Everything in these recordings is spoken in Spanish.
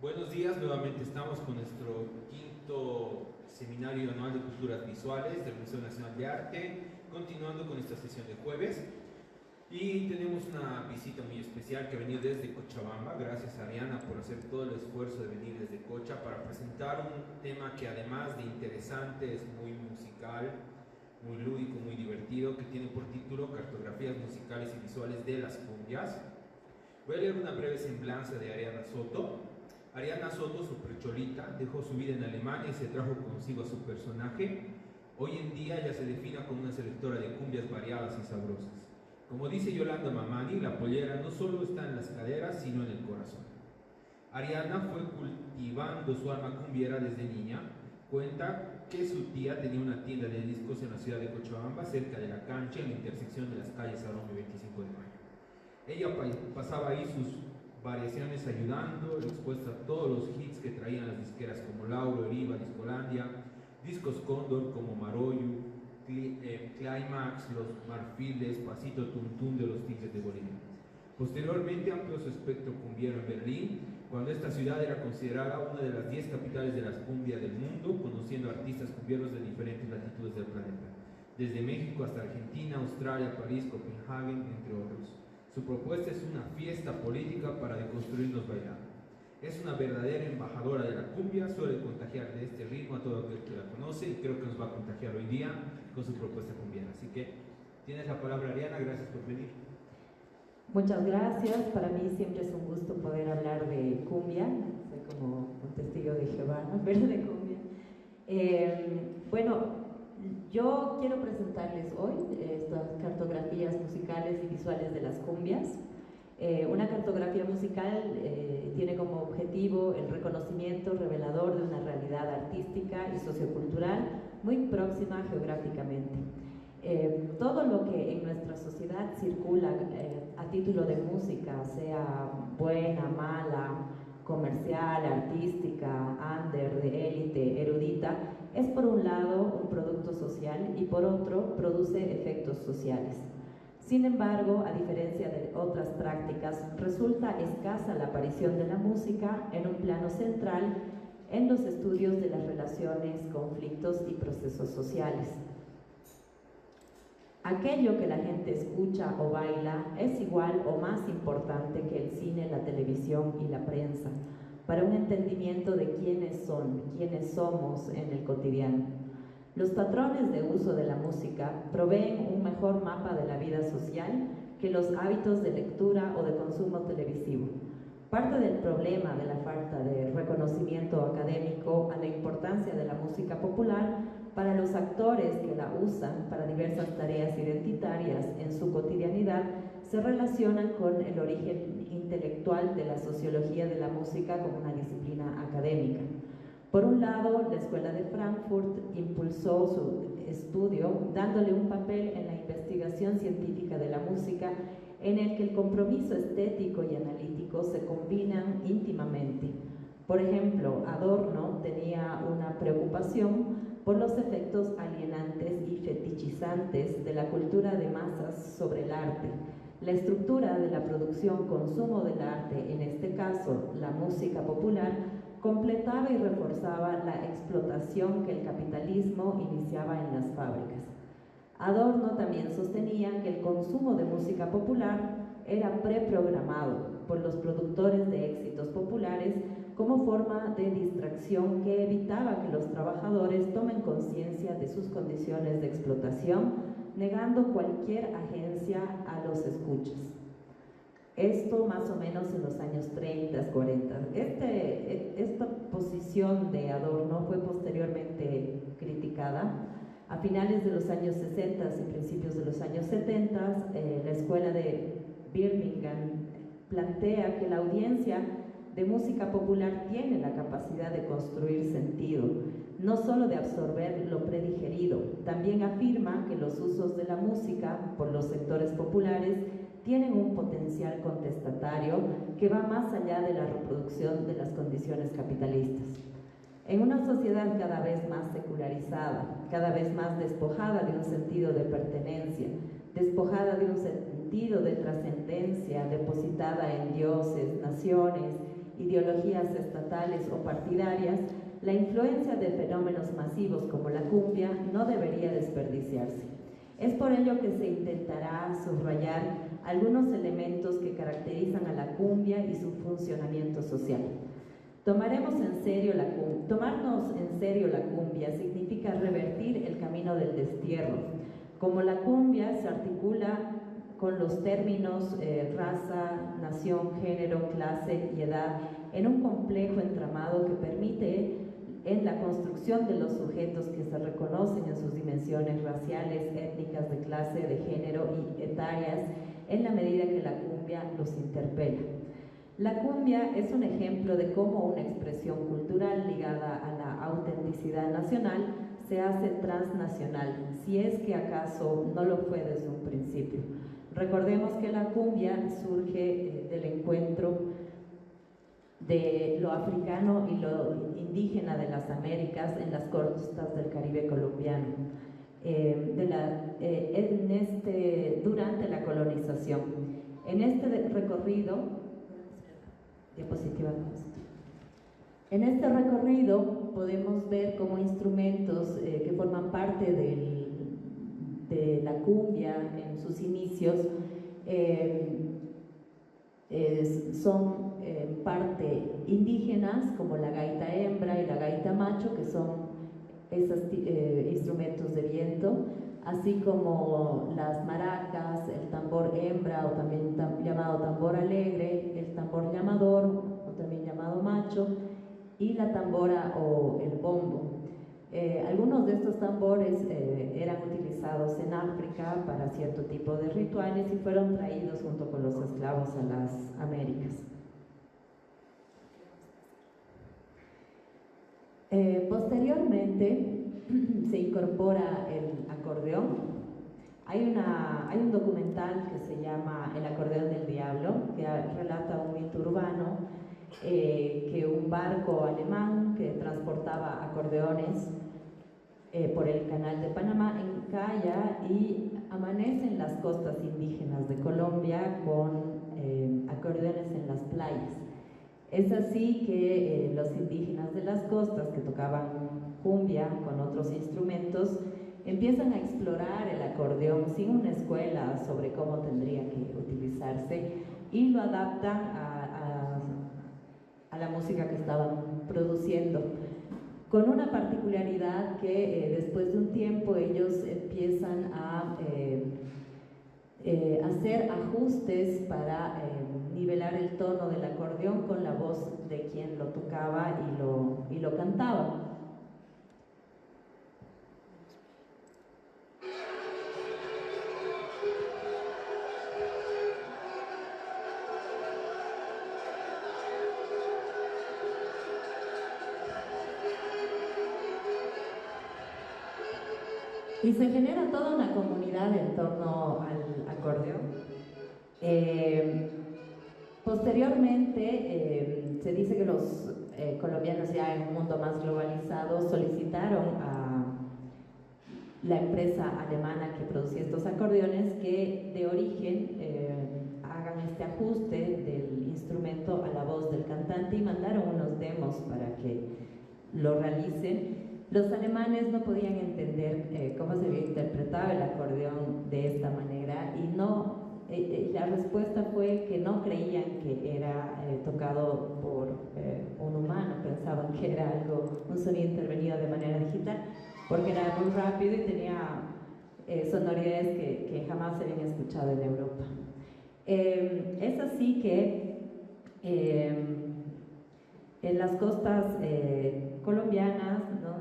Buenos días, nuevamente estamos con nuestro quinto seminario anual de culturas visuales del Museo Nacional de Arte, continuando con esta sesión de jueves. Y tenemos una visita muy especial que ha venido desde Cochabamba. Gracias a Ariana por hacer todo el esfuerzo de venir desde Cocha para presentar un tema que, además de interesante, es muy musical, muy lúdico, muy divertido, que tiene por título Cartografías musicales y visuales de las cumbias. Voy a leer una breve semblanza de Ariana Soto. Ariana Soto, su precholita, dejó su vida en Alemania y se trajo consigo a su personaje. Hoy en día ella se define como una selectora de cumbias variadas y sabrosas. Como dice Yolanda Mamani, la pollera no solo está en las caderas, sino en el corazón. Ariana fue cultivando su alma cumbiera desde niña. Cuenta que su tía tenía una tienda de discos en la ciudad de Cochabamba, cerca de la cancha, en la intersección de las calles Arón y 25 de Mayo. Ella pasaba ahí sus variaciones ayudando, expuesta a todos los hits que traían las disqueras como Lauro, Eriva, Discolandia, Discos Cóndor como Maroyu, Climax, Los Marfiles, Pasito Tuntún de los Tigres de Bolivia. Posteriormente amplió su espectro cumbiero en Berlín, cuando esta ciudad era considerada una de las 10 capitales de las cumbias del mundo, conociendo artistas cumbieros de diferentes latitudes del planeta, desde México hasta Argentina, Australia, París, Copenhague, entre otros. Su propuesta es una fiesta política para deconstruirnos bailando. Es una verdadera embajadora de la cumbia, suele contagiar de este ritmo a todo aquel que la conoce y creo que nos va a contagiar hoy día con su propuesta cumbiera. Así que tienes la palabra, Ariana, gracias por venir. Muchas gracias, para mí siempre es un gusto poder hablar de cumbia, soy como un testigo de Jehová, pero de cumbia. Bueno, yo quiero presentarles hoy estas cartografías musicales y visuales de las cumbias. Una cartografía musical tiene como objetivo el reconocimiento revelador de una realidad artística y sociocultural muy próxima geográficamente. Todo lo que en nuestra sociedad circula a título de música, sea buena, mala, comercial, artística, under, de élite, erudita, es por un lado un producto social y por otro produce efectos sociales. Sin embargo, a diferencia de otras prácticas, resulta escasa la aparición de la música en un plano central en los estudios de las relaciones, conflictos y procesos sociales. Aquello que la gente escucha o baila es igual o más importante que el cine, la televisión y la prensa, para un entendimiento de quiénes son, quiénes somos en el cotidiano. Los patrones de uso de la música proveen un mejor mapa de la vida social que los hábitos de lectura o de consumo televisivo. Parte del problema de la falta de reconocimiento académico a la importancia de la música popular para los actores que la usan para diversas tareas identitarias en su cotidianidad se relacionan con el origen intelectual de la sociología de la música como una disciplina académica. Por un lado, la Escuela de Frankfurt impulsó su estudio dándole un papel en la investigación científica de la música en el que el compromiso estético y analítico se combinan íntimamente. Por ejemplo, Adorno tenía una preocupación por los efectos alienantes y fetichizantes de la cultura de masas sobre el arte. La estructura de la producción-consumo del arte, en este caso la música popular, completaba y reforzaba la explotación que el capitalismo iniciaba en las fábricas. Adorno también sostenía que el consumo de música popular era preprogramado por los productores de éxitos populares como forma de distracción que evitaba que los trabajadores tomen conciencia de sus condiciones de explotación, negando cualquier agencia a los escuchas. Esto más o menos en los años 30, 40. Esta posición de Adorno fue posteriormente criticada. A finales de los años 60 y principios de los años 70, la Escuela de Birmingham plantea que la audiencia de música popular tiene la capacidad de construir sentido, no solo de absorber lo predigerido. También afirma que los usos de la música por los sectores populares tienen un potencial contestatario que va más allá de la reproducción de las condiciones capitalistas. En una sociedad cada vez más secularizada, cada vez más despojada de un sentido de pertenencia, despojada de un sentido de trascendencia depositada en dioses, naciones ideologías estatales o partidarias, la influencia de fenómenos masivos como la cumbia no debería desperdiciarse. Es por ello que se intentará subrayar algunos elementos que caracterizan a la cumbia y su funcionamiento social. Tomarnos en serio la cumbia significa revertir el camino del destierro. Como la cumbia se articula con los términos raza, nación, género, clase y edad en un complejo entramado que permite en la construcción de los sujetos que se reconocen en sus dimensiones raciales, étnicas, de clase, de género y etarias, en la medida que la cumbia los interpela. La cumbia es un ejemplo de cómo una expresión cultural ligada a la autenticidad nacional se hace transnacional, si es que acaso no lo fue desde un principio. Recordemos que la cumbia surge del encuentro de lo africano y lo indígena de las Américas en las costas del Caribe colombiano, durante la colonización. En este recorrido, en este recorrido podemos ver cómo instrumentos que forman parte de la cumbia en sus inicios son parte indígenas, como la gaita hembra y la gaita macho, que son esos instrumentos de viento, así como las maracas, el tambor hembra o también llamado tambor alegre, el tambor llamador o también llamado macho, y la tambora o el bombo. Algunos de estos tambores eran utilizados en África para cierto tipo de rituales y fueron traídos junto con los esclavos a las Américas. Posteriormente se incorpora el acordeón. Hay un documental que se llama El acordeón del diablo, que relata un mito urbano, que un barco alemán que transportaba acordeones por el canal de Panamá encalla y amanece en las costas indígenas de Colombia con acordeones en las playas. Es así que los indígenas de las costas que tocaban cumbia con otros instrumentos empiezan a explorar el acordeón sin una escuela sobre cómo tendría que utilizarse y lo adaptan a la música que estaban produciendo, con una particularidad que después de un tiempo ellos empiezan a hacer ajustes para nivelar el tono del acordeón con la voz de quien lo tocaba y lo cantaba. Y se genera toda una comunidad en torno al acordeón. Posteriormente, se dice que los colombianos, ya en un mundo más globalizado, solicitaron a la empresa alemana que producía estos acordeones que de origen hagan este ajuste del instrumento a la voz del cantante, y mandaron unos demos para que lo realicen. Los alemanes no podían entender cómo se interpretaba el acordeón de esta manera, y la respuesta fue que no creían que era tocado por un humano, pensaban que era un sonido intervenido de manera digital, porque era muy rápido y tenía sonoridades que jamás se habían escuchado en Europa. Es así que en las costas colombianas, ¿no?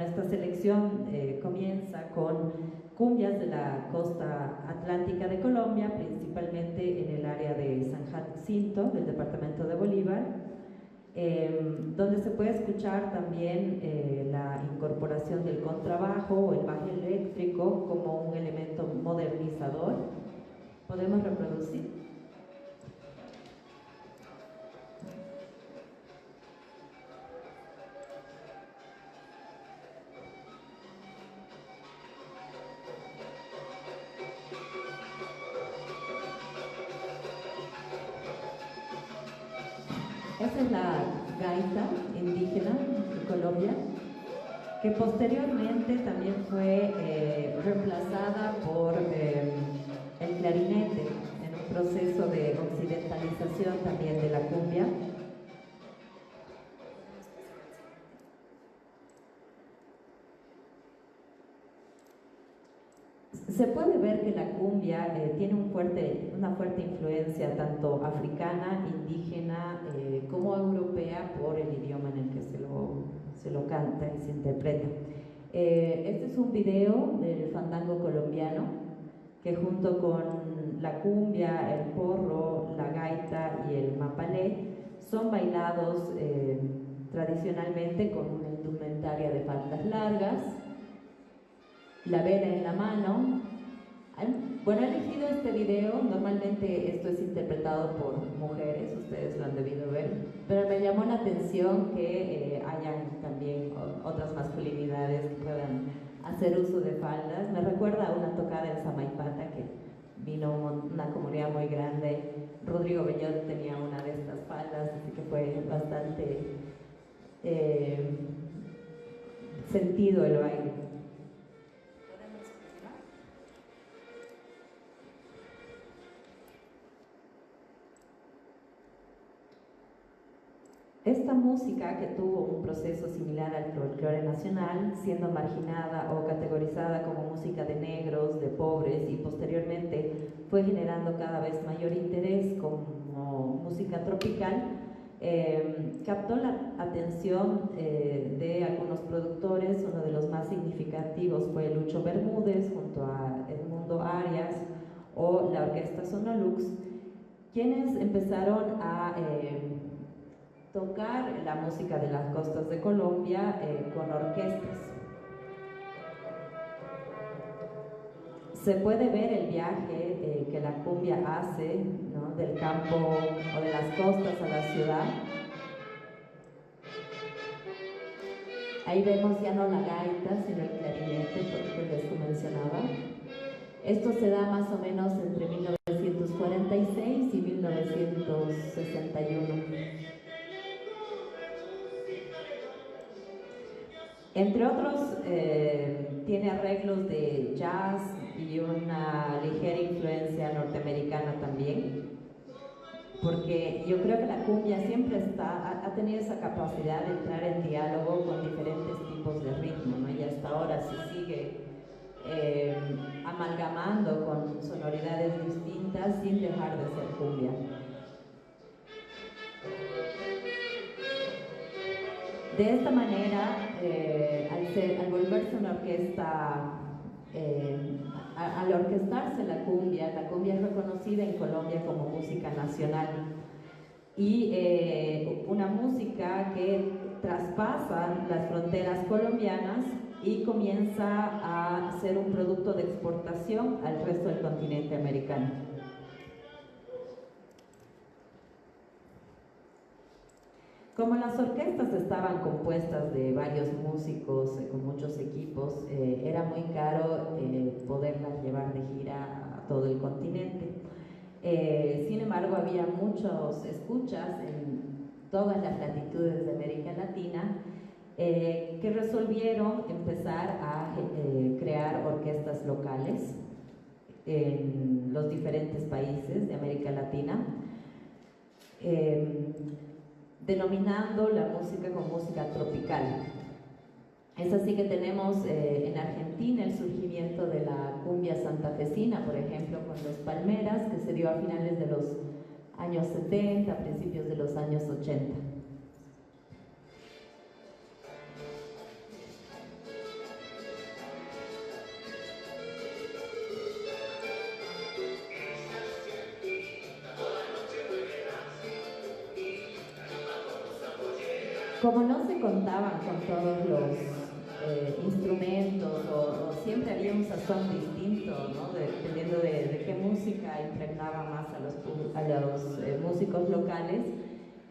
Esta selección comienza con cumbias de la costa atlántica de Colombia, principalmente en el área de San Jacinto, del departamento de Bolívar, donde se puede escuchar también la incorporación del contrabajo o el bajo eléctrico como un elemento modernizador. Podemos reproducir. Esa es la gaita indígena de Colombia, que posteriormente también fue reemplazada por el clarinete en un proceso de occidentalización también de la cumbia. Se puede ver que la cumbia tiene una fuerte influencia tanto africana, indígena, como europea por el idioma en el que se lo canta y se interpreta. Este es un video del fandango colombiano que junto con la cumbia, el porro, la gaita y el mapalé son bailados tradicionalmente con una indumentaria de faldas largas, la vela en la mano. Bueno, he elegido este video, normalmente esto es interpretado por mujeres, ustedes lo han debido ver, pero me llamó la atención que hayan también otras masculinidades que puedan hacer uso de faldas. Me recuerda a una tocada en Samaipata que vino una comunidad muy grande. Rodrigo Bellot tenía una de estas faldas, así que fue bastante sentido el baile. Esta música, que tuvo un proceso similar al folclore nacional, siendo marginada o categorizada como música de negros, de pobres, y posteriormente fue generando cada vez mayor interés como música tropical, captó la atención de algunos productores. Uno de los más significativos fue Lucho Bermúdez junto a Edmundo Arias o la orquesta Sonolux, quienes empezaron a tocar la música de las costas de Colombia con orquestas. Se puede ver el viaje que la cumbia hace, ¿no?, del campo o de las costas a la ciudad. Ahí vemos ya no la gaita, sino el clarinete, porque les mencionaba. Esto se da más o menos entre 1946 y 1961. Entre otros, tiene arreglos de jazz y una ligera influencia norteamericana también, porque yo creo que la cumbia siempre ha tenido esa capacidad de entrar en diálogo con diferentes tipos de ritmo, ¿no? Y hasta ahora se sigue amalgamando con sonoridades distintas sin dejar de ser cumbia. De esta manera, al volverse una orquesta, al orquestarse la cumbia es reconocida en Colombia como música nacional y una música que traspasa las fronteras colombianas y comienza a ser un producto de exportación al resto del continente americano. Como las orquestas estaban compuestas de varios músicos con muchos equipos, era muy caro poderlas llevar de gira a todo el continente. Sin embargo, había muchos escuchas en todas las latitudes de América Latina que resolvieron empezar a crear orquestas locales en los diferentes países de América Latina, denominando la música como música tropical. Es así que tenemos en Argentina el surgimiento de la cumbia santafesina, por ejemplo, con los Palmeras, que se dio a finales de los años 70, a principios de los años 80. Como no se contaban con todos los instrumentos o siempre había un sazón distinto, ¿no?, dependiendo de qué música impregnaba más a los músicos locales,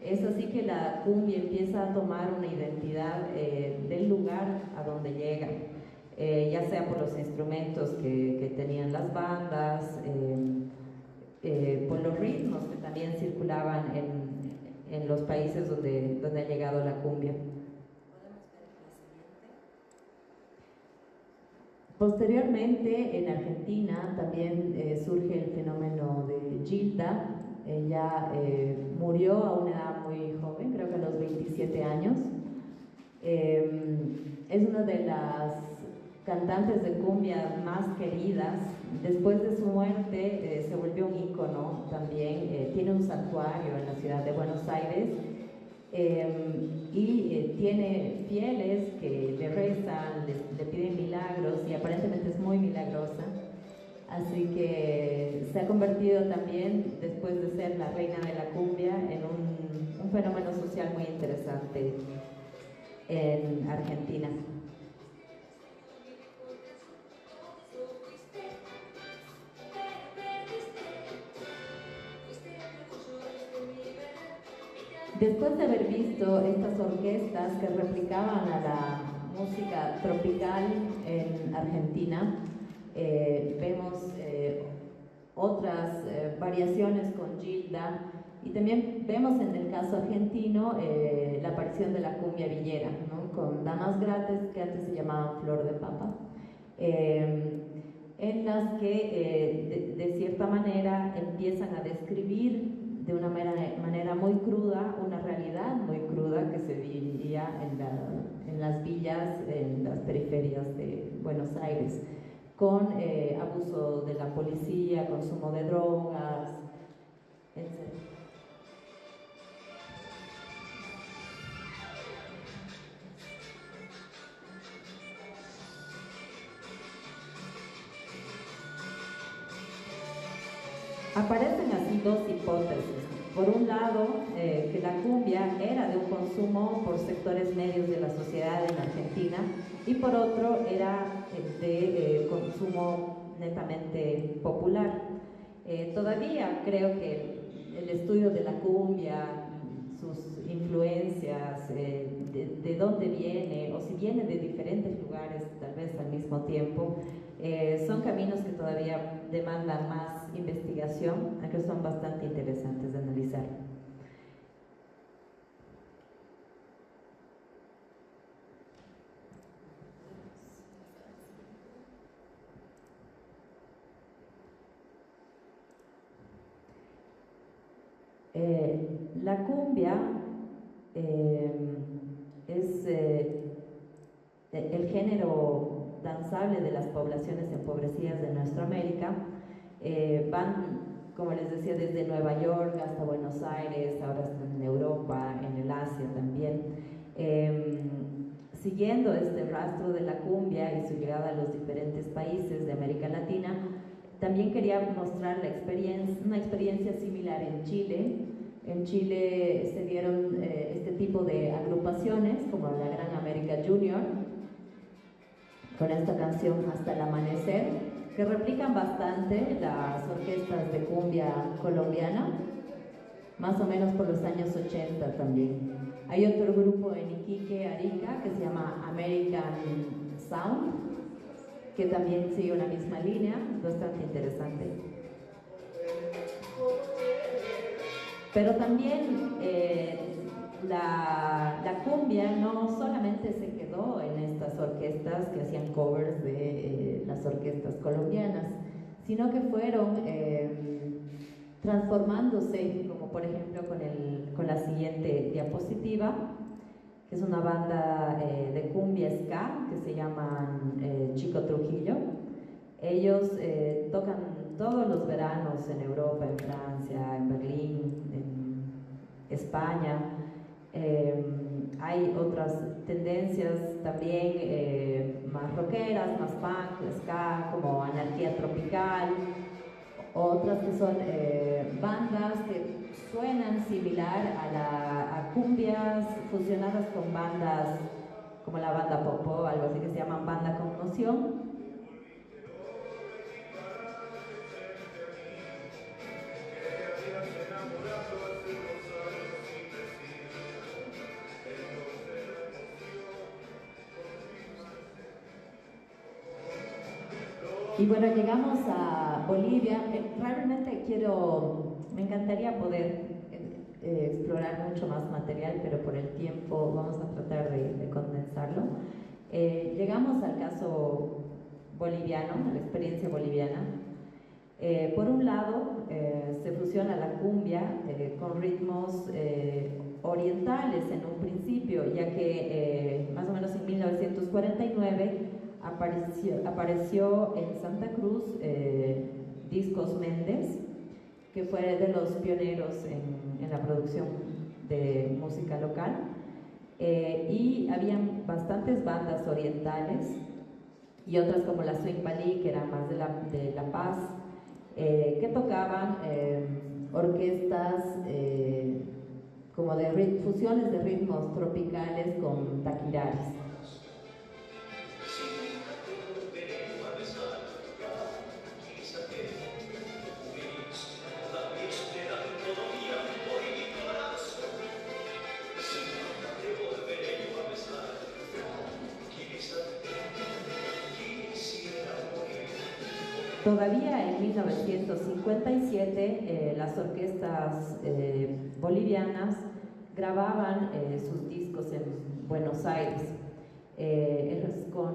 es así que la cumbia empieza a tomar una identidad del lugar a donde llega, ya sea por los instrumentos que tenían las bandas, por los ritmos que también circulaban en los países donde ha llegado la cumbia. Posteriormente, en Argentina también surge el fenómeno de Gilda. Ella murió a una edad muy joven, creo que a los 27 años. Es una de las cantantes de cumbia más queridas. Después de su muerte se volvió un ícono también. Tiene un santuario en la ciudad de Buenos Aires. Tiene fieles que le rezan, le piden milagros y aparentemente es muy milagrosa. Así que se ha convertido también, después de ser la reina de la cumbia, en un fenómeno social muy interesante en Argentina. Después de haber visto estas orquestas que replicaban a la música tropical en Argentina, vemos otras variaciones con Gilda, y también vemos en el caso argentino la aparición de la cumbia villera, ¿no? Con damas gratis, que antes se llamaban Flor de Papa, en las que de cierta manera empiezan a describir de una manera muy cruda, una realidad muy cruda que se vivía en las villas, en las periferias de Buenos Aires, con abuso de la policía, consumo de drogas, etc. Aparecen así dos hipótesis. Por un lado, que la cumbia era de un consumo por sectores medios de la sociedad en Argentina, y por otro era de consumo netamente popular. Todavía creo que el estudio de la cumbia, sus influencias, de dónde viene, o si viene de diferentes lugares tal vez al mismo tiempo, son caminos que todavía demandan más investigación, aunque son bastante interesantes de analizar. La cumbia es el género danzable de las poblaciones empobrecidas de nuestra América. Van, como les decía, desde Nueva York hasta Buenos Aires, ahora están en Europa, en el Asia también. Siguiendo este rastro de la cumbia y su llegada a los diferentes países de América Latina, también quería mostrar una experiencia similar en Chile. En Chile se dieron este tipo de agrupaciones, como la Gran América Junior, con esta canción Hasta el Amanecer, que replican bastante las orquestas de cumbia colombiana, más o menos por los años 80 también. Hay otro grupo en Iquique, Arica, que se llama American Sound, que también sigue una misma línea, bastante interesante. Pero también la cumbia no solamente se quedó en estas orquestas que hacían covers de las orquestas colombianas, sino que fueron transformándose, como por ejemplo con la siguiente diapositiva, que es una banda de cumbia ska que se llaman Chico Trujillo. Ellos tocan todos los veranos en Europa, en Francia, en Berlín, en España. Hay otras tendencias también más rockeras, más punk, ska, como Anarquía Tropical, otras que son bandas que suenan similar a cumbias fusionadas con bandas como la banda Popó, algo así, que se llaman Banda Conmoción. Y bueno, llegamos a Bolivia. Realmente me encantaría poder explorar mucho más material, pero por el tiempo vamos a tratar de condensarlo. Llegamos al caso boliviano, a la experiencia boliviana. Por un lado, se fusiona la cumbia con ritmos orientales en un principio, ya que más o menos en 1949 apareció en Santa Cruz Discos Méndez, que fue de los pioneros en la producción de música local, y habían bastantes bandas orientales y otras como la Swing Balí, que era más de La Paz, que tocaban orquestas como de fusiones de ritmos tropicales con taquirares. Todavía en 1957 las orquestas bolivianas grababan sus discos en Buenos Aires. Es con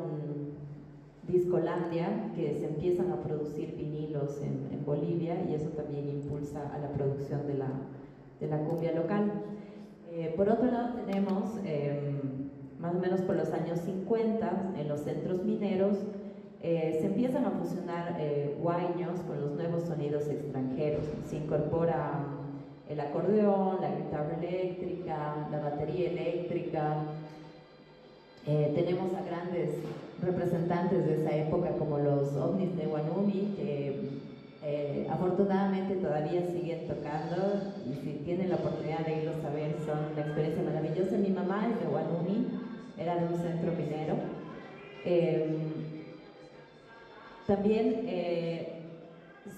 Discolandia que se empiezan a producir vinilos en Bolivia, y eso también impulsa a la producción de la cumbia local. Por otro lado tenemos, más o menos por los años 50, en los centros mineros, se empiezan a fusionar huayños con los nuevos sonidos extranjeros. Se incorpora el acordeón, la guitarra eléctrica, la batería eléctrica. Tenemos a grandes representantes de esa época como los ovnis de Wanumi, que afortunadamente todavía siguen tocando, y si tienen la oportunidad de irlos a ver, son una experiencia maravillosa. Mi mamá es de Wanumi, era de un centro minero. También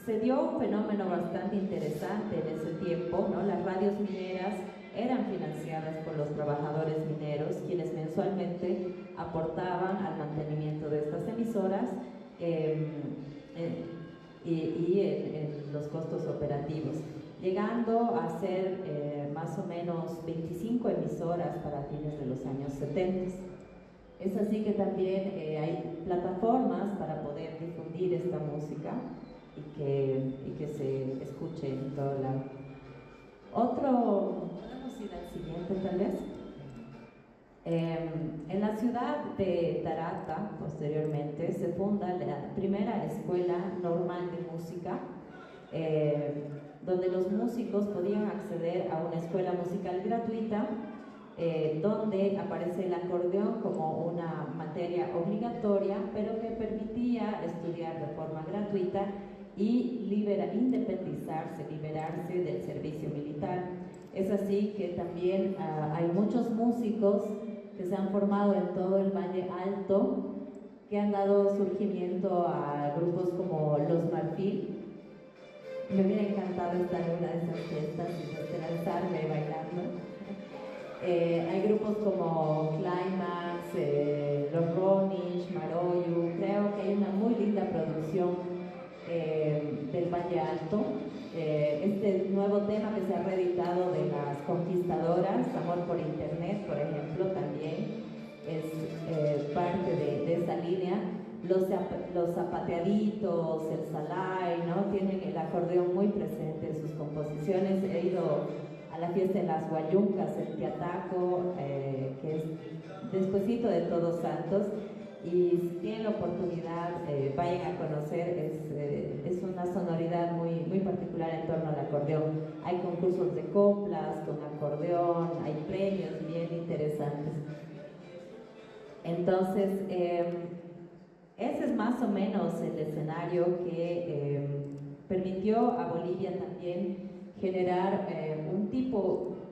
se dio un fenómeno bastante interesante en ese tiempo, ¿no? Las radios mineras eran financiadas por los trabajadores mineros, quienes mensualmente aportaban al mantenimiento de estas emisoras y en los costos operativos, llegando a ser más o menos 25 emisoras para fines de los años 70. Es así que también hay plataformas para poder difundir esta música y que se escuche en todo lado. Podemos ir al siguiente tal vez. En la ciudad de Tarata, posteriormente, se funda la primera escuela normal de música, donde los músicos podían acceder a una escuela musical gratuita, donde aparece el acordeón como una materia obligatoria, pero que permitía estudiar de forma gratuita y liberarse del servicio militar. Es así que también hay muchos músicos que se han formado en todo el Valle Alto, que han dado surgimiento a grupos como Los Marfil. Me hubiera encantado estar en una de esas fiestas y lanzarme bailando. Hay grupos como Climax, Los Ronish, Maroyu. Creo que hay una muy linda producción del Valle Alto. Este nuevo tema que se ha reeditado de Las Conquistadoras, Amor por Internet, por ejemplo, también es parte de esa línea. Los zapateaditos, el salay, ¿no? Tienen el acordeón muy presente en sus composiciones. He ido a la fiesta de las Guayuncas, el Tiataco, que es despuesito de Todos Santos, y si tienen la oportunidad, vayan a conocer. Es una sonoridad muy, muy particular en torno al acordeón. Hay concursos de coplas con acordeón, hay premios bien interesantes. Entonces, ese es más o menos el escenario que permitió a Bolivia también generar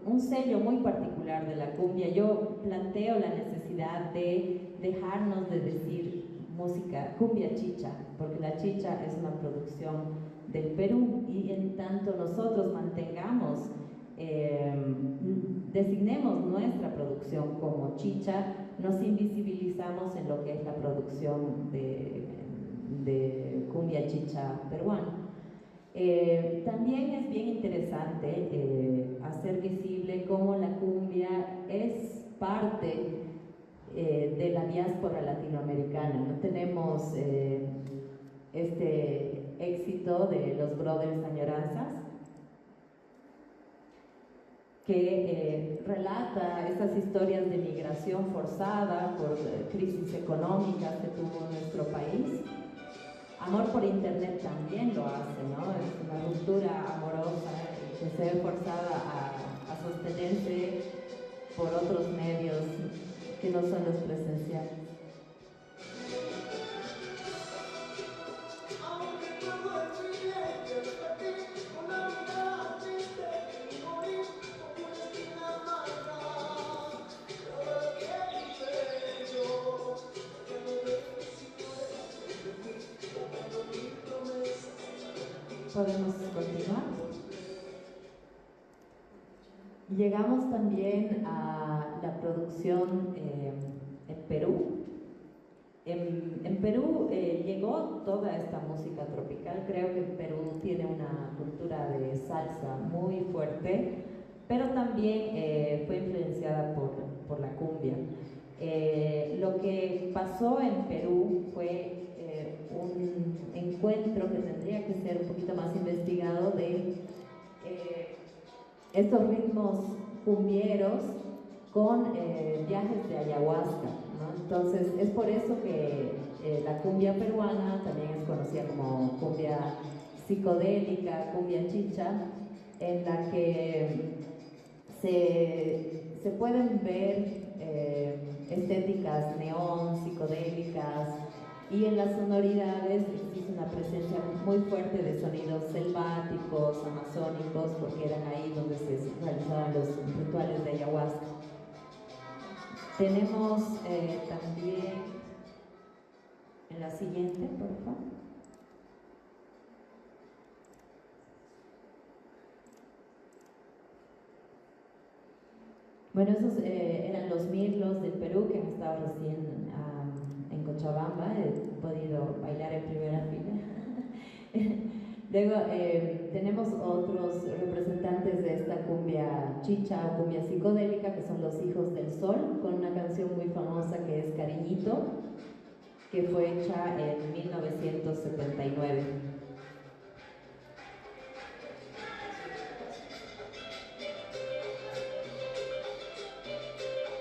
un sello muy particular de la cumbia. Yo planteo la necesidad de dejarnos de decir música, cumbia chicha, porque la chicha es una producción del Perú, y en tanto nosotros mantengamos, designemos nuestra producción como chicha, nos invisibilizamos en lo que es la producción de cumbia chicha peruana. También es bien interesante hacer visible cómo la cumbia es parte de la diáspora latinoamericana. No tenemos este éxito de los Brothers Añoranzas, que relata estas historias de migración forzada por crisis económicas que tuvo nuestro país. Amor por Internet también lo hace, ¿no? Es una ruptura amorosa que se ve forzada a sostenerse por otros medios que no son los presenciales. Podemos continuar. Llegamos también a la producción en Perú. En Perú llegó toda esta música tropical. Creo que Perú tiene una cultura de salsa muy fuerte, pero también fue influenciada por la cumbia. Lo que pasó en Perú fue un encuentro que tendría que ser un poquito más investigado de estos ritmos cumbieros con viajes de ayahuasca, ¿no? Entonces es por eso que la cumbia peruana también es conocida como cumbia psicodélica, cumbia chicha, en la que se pueden ver estéticas neón, psicodélicas, y en las sonoridades existe una presencia muy fuerte de sonidos selváticos, amazónicos, porque eran ahí donde se realizaban los rituales de ayahuasca. Tenemos también, en la siguiente, por favor. Bueno, esos eran los mirlos del Perú que han estado recién en Cochabamba. He podido bailar en primera fila. Luego tenemos otros representantes de esta cumbia chicha o cumbia psicodélica, que son los Hijos del Sol, con una canción muy famosa que es Cariñito, que fue hecha en 1979.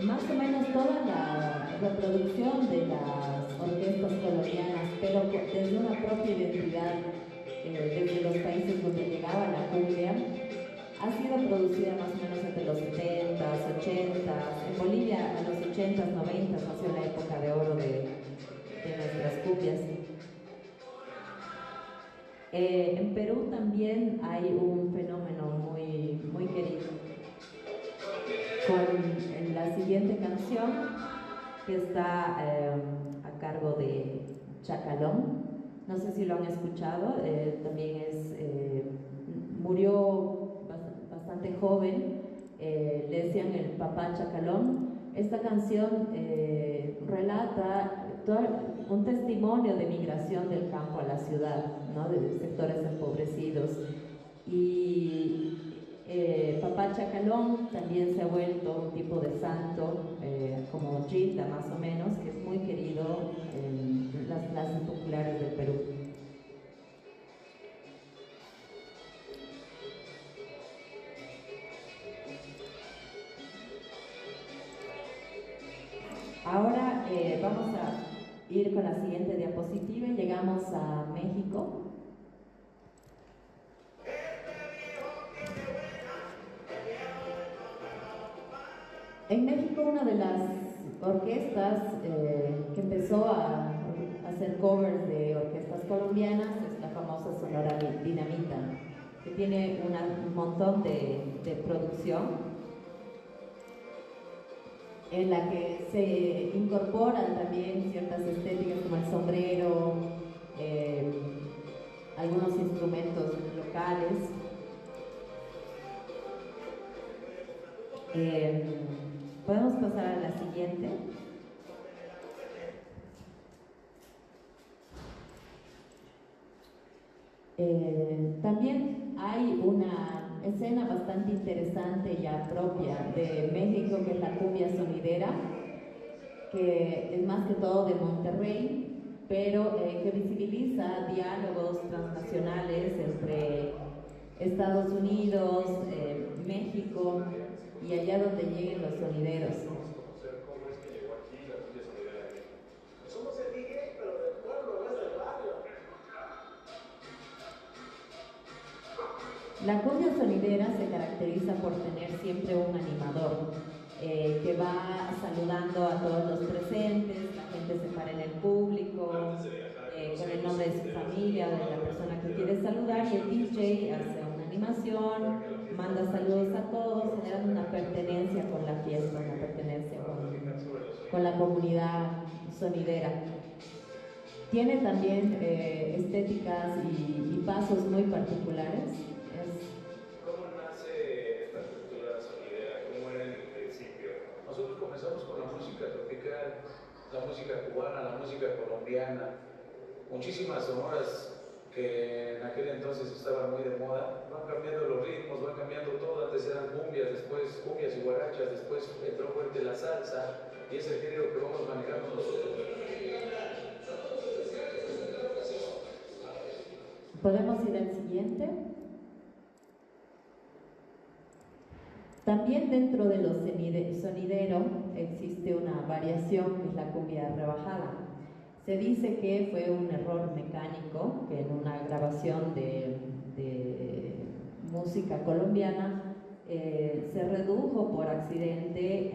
Más o menos toda la reproducción de las orquestas colombianas, pero desde una propia identidad, desde los países donde llegaba la cumbia, ha sido producida más o menos entre los 70s, 80s. En Bolivia, en los 80s, 90s, ha sido la época de oro de nuestras cumbias. En Perú también hay un fenómeno muy, muy querido, con la siguiente canción, que está a cargo de Chacalón. No sé si lo han escuchado. También murió bastante joven. Le decían el papá Chacalón. Esta canción relata un testimonio de migración del campo a la ciudad, ¿no? De sectores empobrecidos. Y papá Chacalón también se ha vuelto un tipo de santo, como Gilda más o menos, que es muy querido en las clases populares del Perú. Ahora vamos a ir con la siguiente diapositiva y llegamos a México. En México, una de las orquestas que empezó a hacer covers de orquestas colombianas es la famosa Sonora Dinamita, que tiene un montón de producción en la que se incorporan también ciertas estéticas como el sombrero, algunos instrumentos locales. Podemos pasar a la siguiente. También hay una escena bastante interesante ya propia de México, que es la cumbia sonidera, que es más que todo de Monterrey, pero que visibiliza diálogos transnacionales entre Estados Unidos, México y allá donde lleguen los sonideros. La cumbia sonidera se caracteriza por tener siempre un animador que va saludando a todos los presentes, la gente se para en el público con el nombre de su familia o de la persona que quiere saludar, y el DJ hace una animación, manda saludos a todos, generando una pertenencia con la fiesta, una pertenencia con la comunidad sonidera. Tiene también estéticas y pasos muy particulares. ¿Cómo nace esta cultura sonidera? ¿Cómo era en el principio? Nosotros comenzamos con la música tropical, la música cubana, la música colombiana, muchísimas sonoras que en aquel entonces estaban muy de moda. Van cambiando los ritmos, van cambiando todo. Antes eran cumbias, después cumbias y guarachas, después entró fuerte la salsa, y es el género que vamos manejando nosotros. Podemos ir al siguiente. También dentro de los sonideros existe una variación que es la cumbia rebajada. Se dice que fue un error mecánico, que en una grabación de música colombiana se redujo por accidente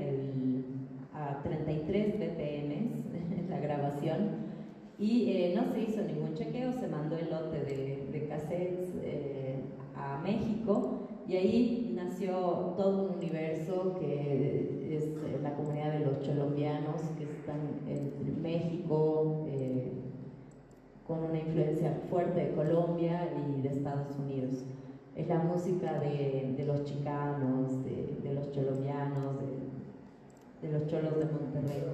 a 33 BPM la grabación, y no se hizo ningún chequeo, se mandó el lote de cassettes a México, y ahí nació todo un universo que es la comunidad de los colombianos que están en México, con una influencia fuerte de Colombia y de Estados Unidos. Es la música de los chicanos, de los colombianos, de los cholos de Monterrey.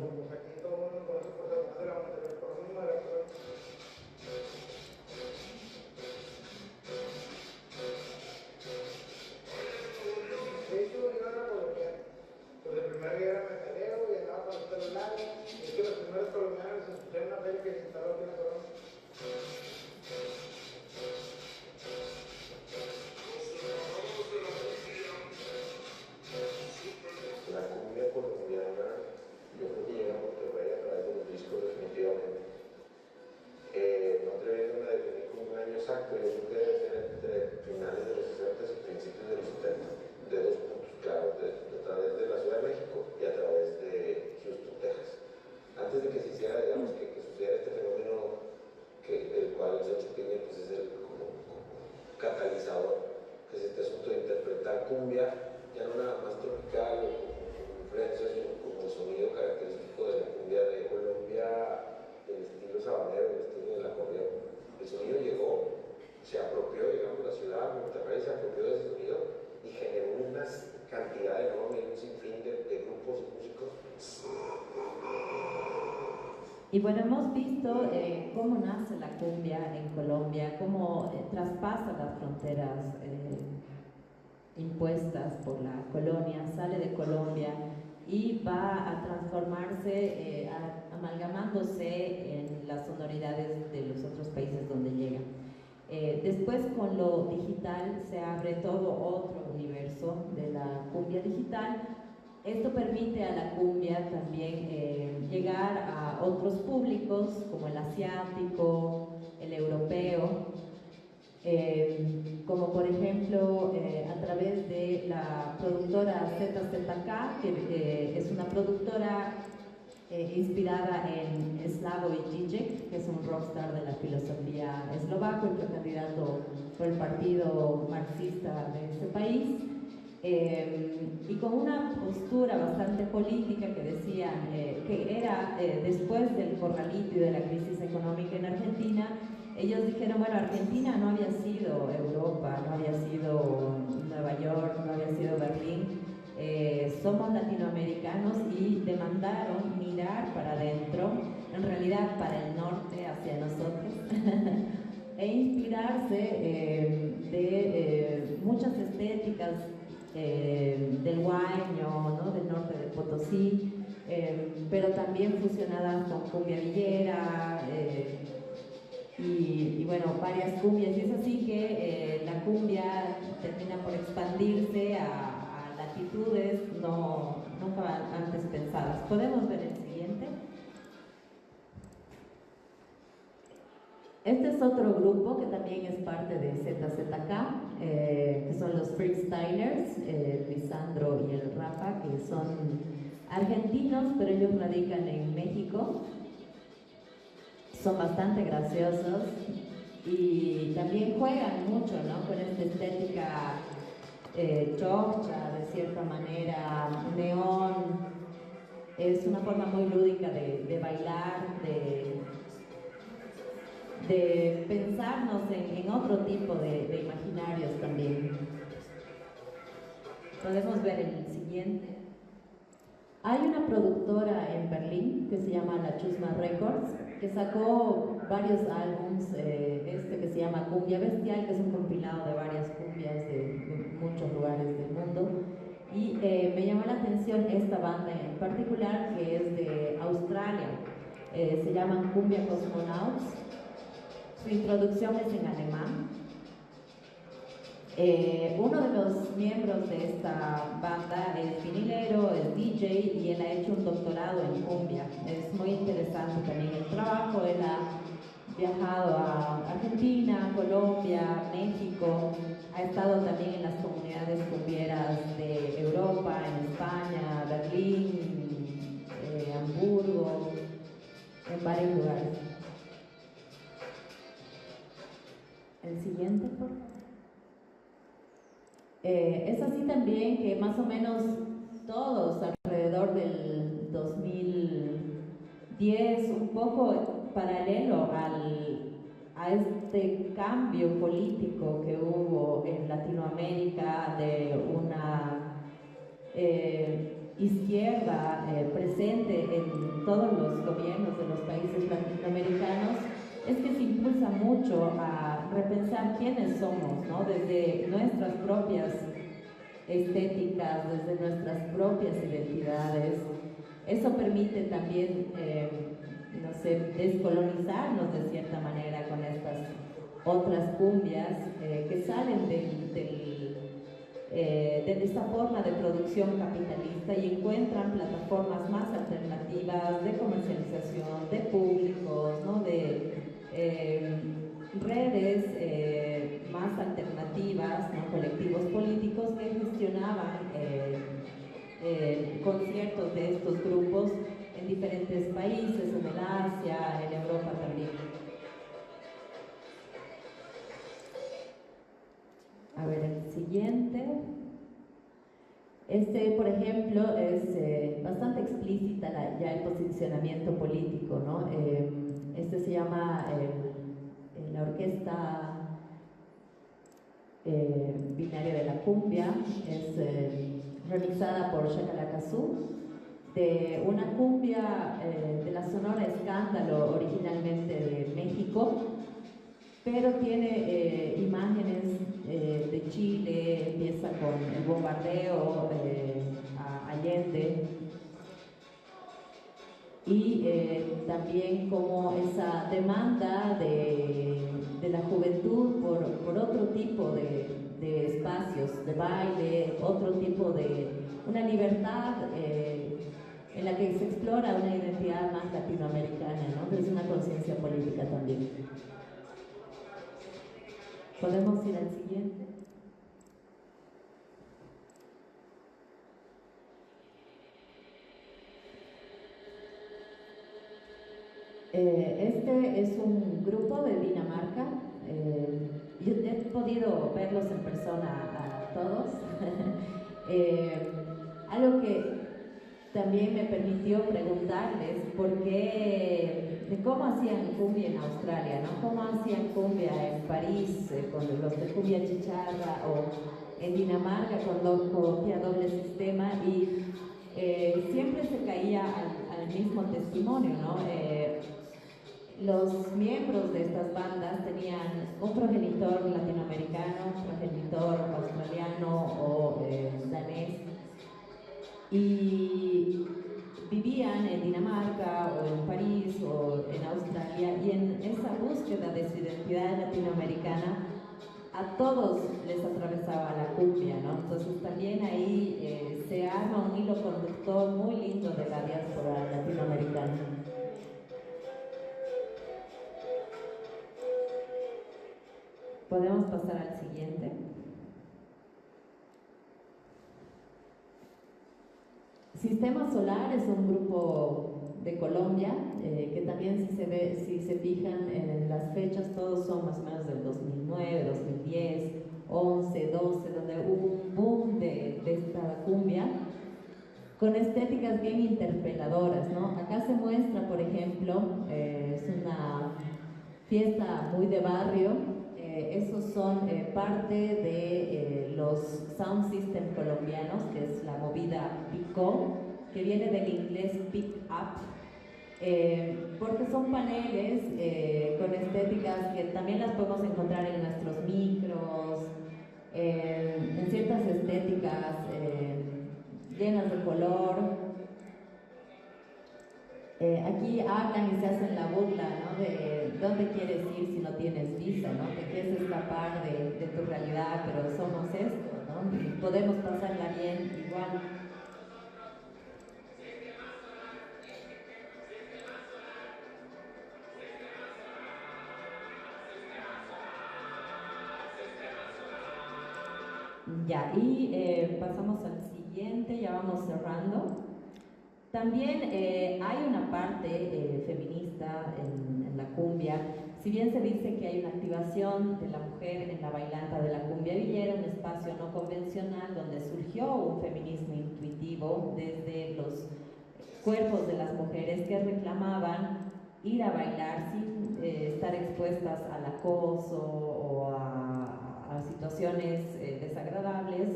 Exacto, yo creo que debe ser entre finales de los 60 y principios de los 70, de dos puntos claros, a través de la Ciudad de México y a través de Houston, Texas. Antes de que se hiciera, digamos, que sucediera este fenómeno, el cual Sergio Piña pues, es el como catalizador, que es este asunto de interpretar cumbia, ya no nada más tropical o con influencias, sino como el sonido característico de la cumbia de Colombia, el estilo sabanero, el estilo del acordeón. El sonido llegó, se apropió, digamos, la ciudad, Monterrey se apropió de ese sonido y generó una cantidad enorme, un sinfín de grupos y músicos. Y bueno, hemos visto cómo nace la cumbia en Colombia, cómo traspasa las fronteras impuestas por la colonia, sale de Colombia y va a transformarse, amalgamándose en las sonoridades de los otros países donde llega. Después, con lo digital, se abre todo otro universo de la cumbia digital. Esto permite a la cumbia también llegar a otros públicos, como el asiático, el europeo, como por ejemplo a través de la productora ZZK, que es una productora inspirada en Slavoj Žižek, que es un rockstar de la filosofía eslovaco y fue candidato por el partido marxista de ese país, y con una postura bastante política que decían que era después del corralito y de la crisis económica en Argentina. Ellos dijeron, bueno, Argentina no había sido Europa, no había sido Nueva York, no había sido Berlín, somos latinoamericanos, y demandaron mirar para adentro, en realidad para el norte, hacia nosotros, e inspirarse de muchas estéticas del Huayno, ¿no? Del norte de Potosí, pero también fusionadas con cumbia villera y bueno, varias cumbias. Y es así que la cumbia termina por expandirse a latitudes nunca antes pensadas. ¿Podemos ver el siguiente? Este es otro grupo que también es parte de ZZK, que son los Freestylers, Lisandro y el Rafa, que son argentinos, pero ellos radican en México. Son bastante graciosos y también juegan mucho, ¿no? Con esta estética choccha, de cierta manera, neón. Es una forma muy lúdica de bailar, de pensarnos en otro tipo de imaginarios también. Podemos ver el siguiente. Hay una productora en Berlín que se llama La Chusma Records, que sacó varios álbums, este que se llama Cumbia Bestial, que es un compilado de varias cumbias de muchos lugares del mundo. Y me llamó la atención esta banda en particular, que es de Australia. Se llaman Cumbia Cosmonauts. Su introducción es en alemán. Uno de los miembros de esta banda es vinilero, es DJ y él ha hecho un doctorado en cumbia. Es muy interesante también el trabajo. Él ha viajado a Argentina, Colombia, México. Ha estado también en las comunidades cumbieras de Europa, en España, Berlín, Hamburgo, en varios lugares. El siguiente, por favor. Es así también que más o menos todos alrededor del 2010, un poco paralelo a este cambio político que hubo en Latinoamérica de una izquierda presente en todos los gobiernos de los países latinoamericanos, es que se impulsa mucho a repensar quiénes somos, ¿no? Desde nuestras propias estéticas, desde nuestras propias identidades. Eso permite también, no sé, descolonizarnos de cierta manera con estas otras cumbias que salen de esta forma de producción capitalista y encuentran plataformas más alternativas de comercialización, de públicos, ¿no? De redes más alternativas, ¿no? Colectivos políticos que gestionaban conciertos de estos grupos en diferentes países, en el Asia, en Europa también. A ver, el siguiente. Este, por ejemplo, es bastante explícita ya el posicionamiento político, ¿no? Este se llama la Orquesta Binaria de la Cumbia, es remixada por Shakalakazoo, de una cumbia de la Sonora Escándalo, originalmente de México, pero tiene imágenes de Chile, empieza con el bombardeo a Allende y también como esa demanda de la juventud por otro tipo de espacios de baile, otro tipo de una libertad en la que se explora una identidad más latinoamericana, ¿no? Desde una conciencia política también. ¿Podemos ir al siguiente? Este es un grupo de Dinamarca. Yo he podido verlos en persona a todos. Algo que también me permitió preguntarles de cómo hacían cumbia en Australia, ¿no? Cómo hacían cumbia en París con los de cumbia chicharra, o en Dinamarca con copia doble sistema, y siempre se caía al mismo testimonio, ¿no? Los miembros de estas bandas tenían un progenitor latinoamericano, un progenitor australiano o danés, y vivían en Dinamarca o en París o en Australia, y en esa búsqueda de su identidad latinoamericana a todos les atravesaba la cumbia, ¿no? Entonces también ahí se arma un hilo conductor muy lindo de la diáspora latinoamericana. Podemos pasar al siguiente. Sistema Solar es un grupo de Colombia que también si se fijan en las fechas, todos son más o menos del 2009, 2010, 11, 12, donde hubo un boom de esta cumbia con estéticas bien interpeladoras, ¿no? Acá se muestra, por ejemplo, es una fiesta muy de barrio. Esos son parte de los sound system colombianos, que es la movida pico, que viene del inglés pick up, porque son paneles con estéticas que también las podemos encontrar en nuestros micros, en ciertas estéticas llenas de color. Aquí hablan y se hacen la burla, ¿no? De dónde quieres ir si no tienes visa, ¿no? Te quieres escapar de tu realidad, pero somos esto, ¿no? Y podemos pasarla bien igual. Ya, y pasamos al siguiente, ya vamos cerrando. También hay una parte feminista en la cumbia. Si bien se dice que hay una activación de la mujer en la bailanta de la cumbia villera, un espacio no convencional donde surgió un feminismo intuitivo desde los cuerpos de las mujeres que reclamaban ir a bailar sin estar expuestas al acoso o a situaciones desagradables.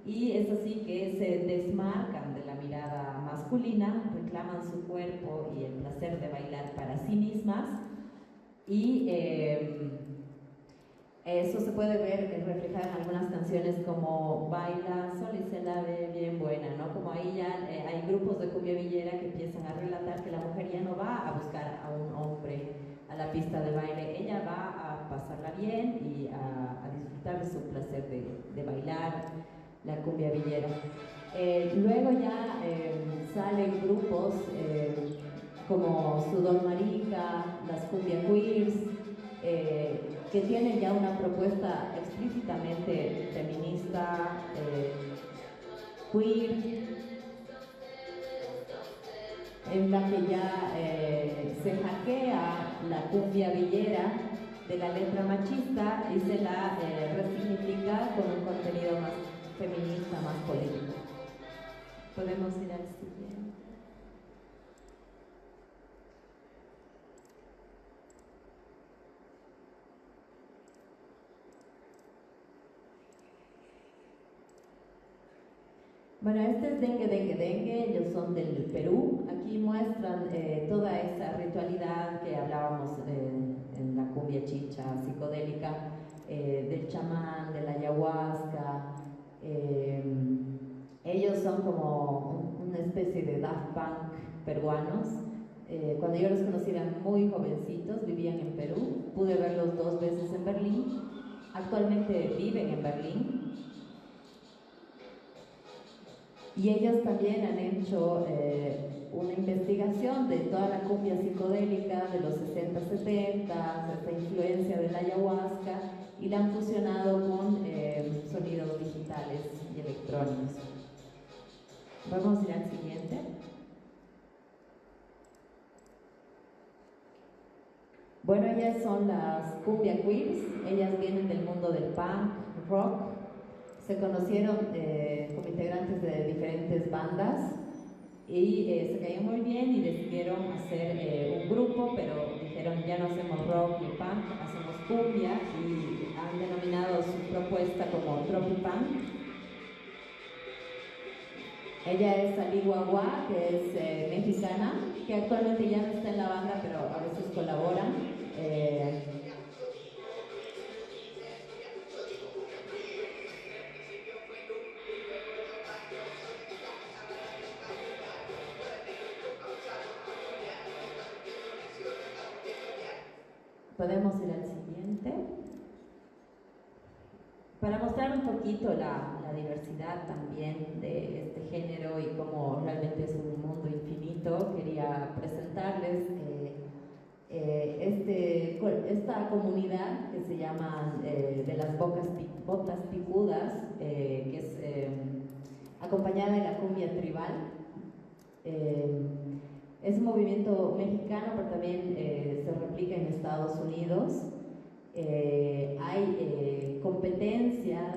Y es así que se desmarcan de la mirada masculina, reclaman su cuerpo y el placer de bailar para sí mismas, y eso se puede ver reflejado en algunas canciones como Baila, Sol y se la ve bien buena, ¿no? Como ahí ya hay grupos de cumbia villera que empiezan a relatar que la mujer ya no va a buscar a un hombre a la pista de baile, ella va a pasarla bien y a disfrutar de su placer de bailar la cumbia villera. Luego ya salen grupos como Sudor Marica, las cumbia queers, que tienen ya una propuesta explícitamente feminista, queer, en la que ya se hackea la cumbia villera de la letra machista y se la resignifica con un contenido más feminista, más político. Podemos ir al siguiente. Bueno, este es Dengue Dengue Dengue, ellos son del Perú. Aquí muestran toda esa ritualidad que hablábamos en la cumbia chicha psicodélica, del chamán, de la ayahuasca. Ellos son como una especie de Daft Punk peruanos. Cuando yo los conocí eran muy jovencitos, vivían en Perú, pude verlos 2 veces en Berlín, actualmente viven en Berlín. Y ellos también han hecho una investigación de toda la cumbia psicodélica de los 60, 70, esta influencia de la ayahuasca, y la han fusionado con sonidos digitales y electrónicos. Vamos a ir al siguiente. Bueno, ellas son las cumbia queens, ellas vienen del mundo del punk, rock. Se conocieron como integrantes de diferentes bandas y se caían muy bien y decidieron hacer un grupo, pero dijeron ya no hacemos rock ni punk, hacemos cumbia, y han denominado su propuesta como Tropipunk. Ella es Ali Guagua, que es mexicana, que actualmente ya no está en la banda, pero a veces colaboran. Podemos ir al siguiente. Para mostrar un poquito la diversidad también de este género y cómo realmente es un mundo infinito, quería presentarles esta comunidad que se llama de las botas picudas, que es acompañada de la cumbia tribal. Es un movimiento mexicano, pero también se replica en Estados Unidos. Hay competencias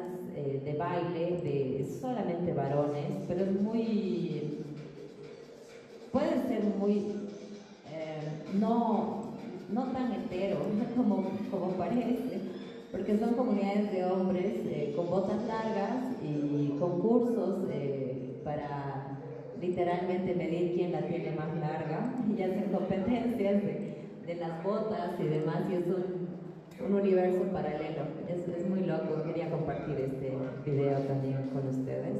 de baile de solamente varones, pero es muy, puede ser muy no tan hetero como parece, porque son comunidades de hombres con botas largas y concursos para literalmente medir quién la tiene más larga, y hacen competencias de las botas y demás, y es un universo paralelo. Es muy loco, quería compartir este video también con ustedes.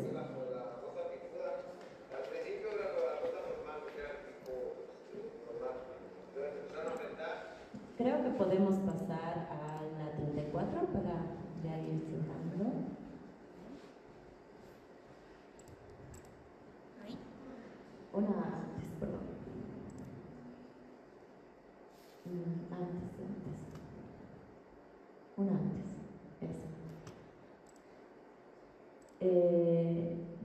Creo que podemos pasar a la 34 para ya ir cerrando. Una antes, perdón. Antes. Una antes. Eso.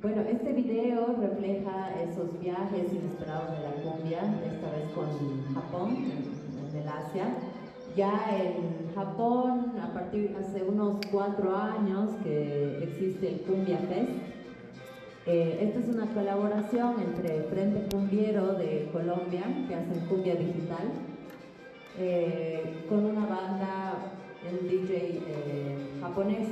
Bueno, este video refleja esos viajes inesperados de la cumbia, esta vez con Japón, en el Asia. Ya en Japón, a partir de hace unos 4 años que existe el Cumbia Fest. Esta es una colaboración entre Frente Cumbiero de Colombia, que hacen cumbia digital, con una banda, un DJ japonés.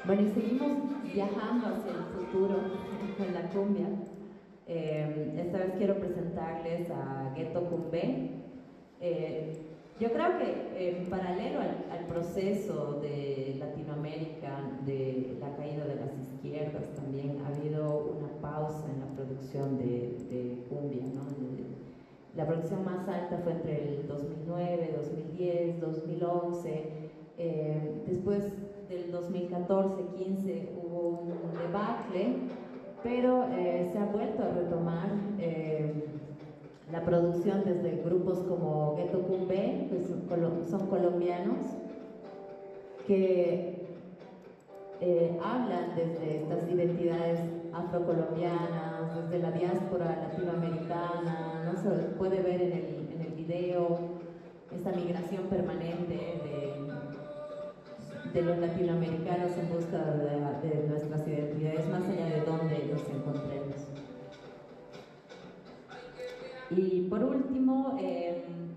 Bueno, y seguimos viajando hacia el futuro con la cumbia. Esta vez quiero presentarles a Ghetto Kumbé. Yo creo que en paralelo al proceso de Latinoamérica, de la caída de las izquierdas, también ha habido una pausa en la producción de cumbia, ¿no? La producción más alta fue entre el 2009, 2010, 2011. Después del 2014-15 hubo un debacle, pero se ha vuelto a retomar la producción desde grupos como Ghetto Kumbé, que son colombianos, que hablan desde estas identidades afrocolombianas, desde la diáspora latinoamericana, ¿no? Se puede ver en el video esta migración permanente de los latinoamericanos en busca de nuestras identidades, más allá de donde nos encontremos. Y por último,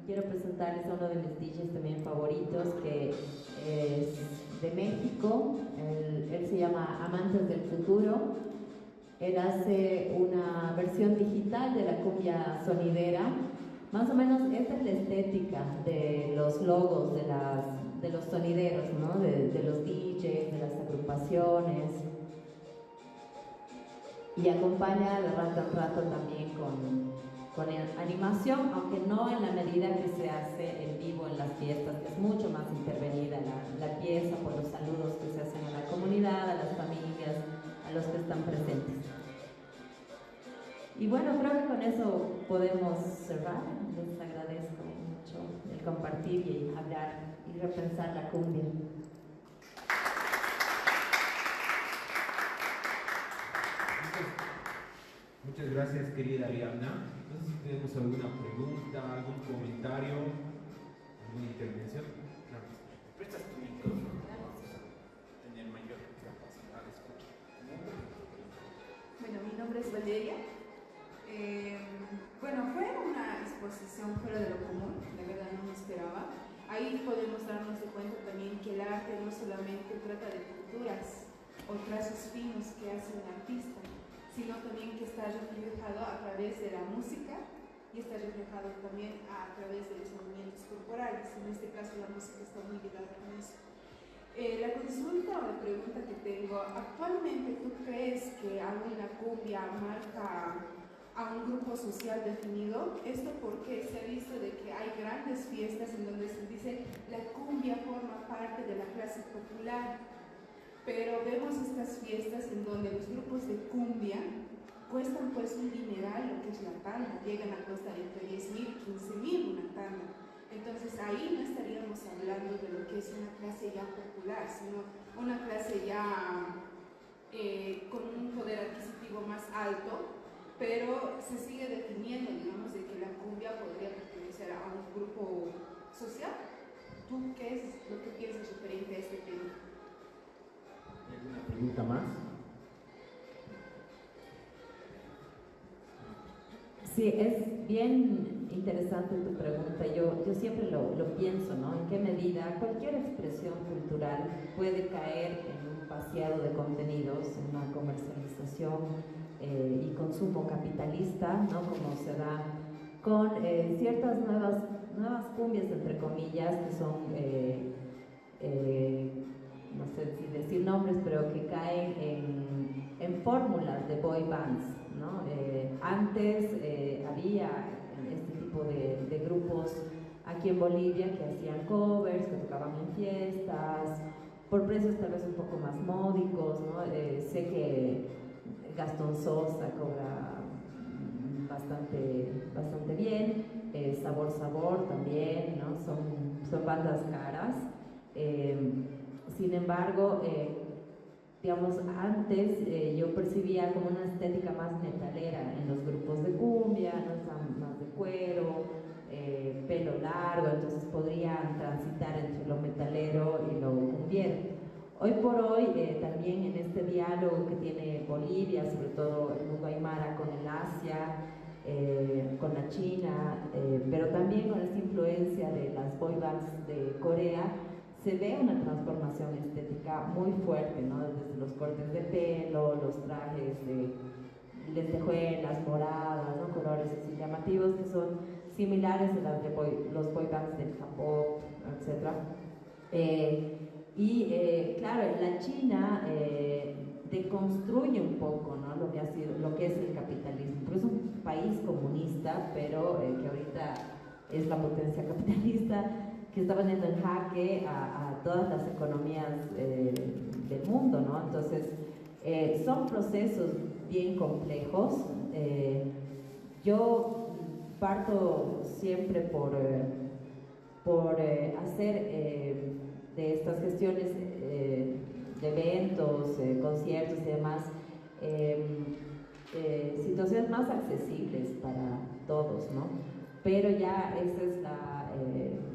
quiero presentarles a uno de mis DJs también favoritos, que es de México. Él se llama Amantes del Futuro. Él hace una versión digital de la cumbia sonidera. Más o menos esta es la estética de los logos de los sonideros, ¿no? de los DJs, de las agrupaciones. Y acompaña de rato en rato también con animación, aunque no en la medida que se hace en vivo en las fiestas, que es mucho más intervenida la pieza por los saludos que se hacen a la comunidad, a las familias, a los que están presentes. Y bueno, creo que con eso podemos cerrar. Les agradezco. mucho el compartir y hablar y repensar la cumbia. Muchas gracias, querida Ariadna. No sé si tenemos alguna pregunta, algún comentario, alguna intervención. Claro. ¿Prestas tu micrófono? Tener mayor capacidad de escucha. Bueno, mi nombre es Valeria. Bueno, fue una exposición fuera de lo común, la verdad no me esperaba. Ahí podemos darnos de cuenta también que el arte no solamente trata de pinturas o trazos finos que hace un artista, sino también que está reflejado a través de la música y está reflejado también a través de los movimientos corporales. En este caso la música está muy ligada con eso. La consulta o la pregunta que tengo, actualmente ¿tú crees que aún la cumbia marca a un grupo social definido? Esto porque se ha visto de que hay grandes fiestas en donde se dice la cumbia forma parte de la clase popular, pero vemos estas fiestas en donde los grupos de cumbia cuestan pues un dineral, lo que es la tanda, llegan a costar entre 10.000 y 15.000 una tanda. Entonces ahí no estaríamos hablando de lo que es una clase ya popular, sino una clase ya con un poder adquisitivo más alto, pero se sigue definiendo, digamos, de que la cumbia podría pertenecer a un grupo social. ¿Tú qué es lo que piensas referente a este tema? ¿Alguna pregunta más? Sí, es bien interesante tu pregunta. Yo siempre lo pienso, ¿no? ¿En qué medida cualquier expresión cultural puede caer en un vaciado de contenidos, en una comercialización y consumo capitalista, ¿no? Como se da con ciertas nuevas cumbias, entre comillas, que son, no sé si decir nombres, pero que caen en fórmulas de boy bands, ¿no? Antes había este tipo de grupos aquí en Bolivia que hacían covers, que tocaban en fiestas, por precios tal vez un poco más módicos, ¿no? Sé que Gastón Sosa cobra bastante bien, Sabor Sabor también, ¿no? Son bandas caras. Sin embargo, digamos, antes yo percibía como una estética más metalera en los grupos de cumbia, ¿no? Estaban más de cuero, pelo largo, entonces podrían transitar entre lo metalero y lo cumbiero. Hoy por hoy, también en este diálogo que tiene Bolivia, sobre todo el mundo aymara con el Asia, con la China, pero también con esta influencia de las boy bands de Corea, se ve una transformación estética muy fuerte, ¿no? Desde los cortes de pelo, los trajes de lentejuelas, moradas, ¿no? Colores así llamativos que son similares a las de los boy bands del Japón, etc. Claro, la China deconstruye un poco, ¿no? lo que es el capitalismo, pero es un país comunista, pero que ahorita es la potencia capitalista que está poniendo en jaque a todas las economías del mundo, ¿no? Entonces, son procesos bien complejos. Yo parto siempre por hacer de estas gestiones de eventos, conciertos y demás, situaciones más accesibles para todos, ¿no? Pero ya esa es la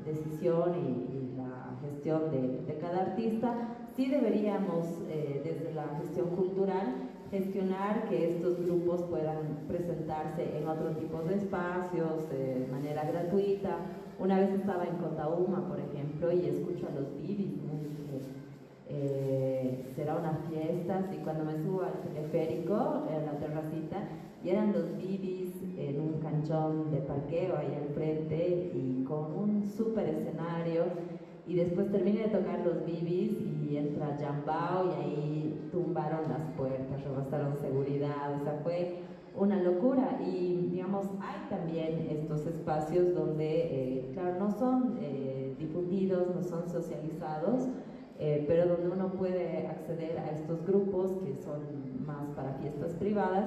decisión y la gestión de cada artista. Sí deberíamos, desde la gestión cultural, gestionar que estos grupos puedan presentarse en otro tipo de espacios de manera gratuita. Una vez estaba en Cotauma, por ejemplo, y escucho a los Bibis, será unas fiestas, y cuando me subo al teleférico, en la terracita, y eran los Bibis en un canchón de parqueo ahí al frente y con un súper escenario, y después terminé de tocar los Bibis y entra Jambao y ahí tumbaron las puertas, rebasaron seguridad, o sea, fue una locura. Y digamos, hay también estos espacios donde, claro, no son difundidos, no son socializados, pero donde uno puede acceder a estos grupos que son más para fiestas privadas,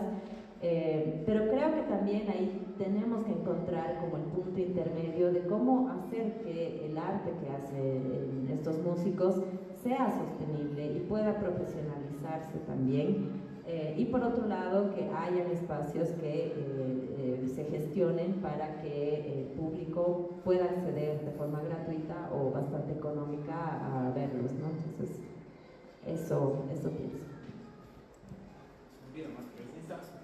pero creo que también ahí tenemos que encontrar encontrar como el punto intermedio de cómo hacer que el arte que hacen estos músicos sea sostenible y pueda profesionalizarse también. Y por otro lado, que hayan espacios que se gestionen para que el público pueda acceder de forma gratuita o bastante económica a verlos, ¿no? Entonces, eso pienso. Bien, más preguntas.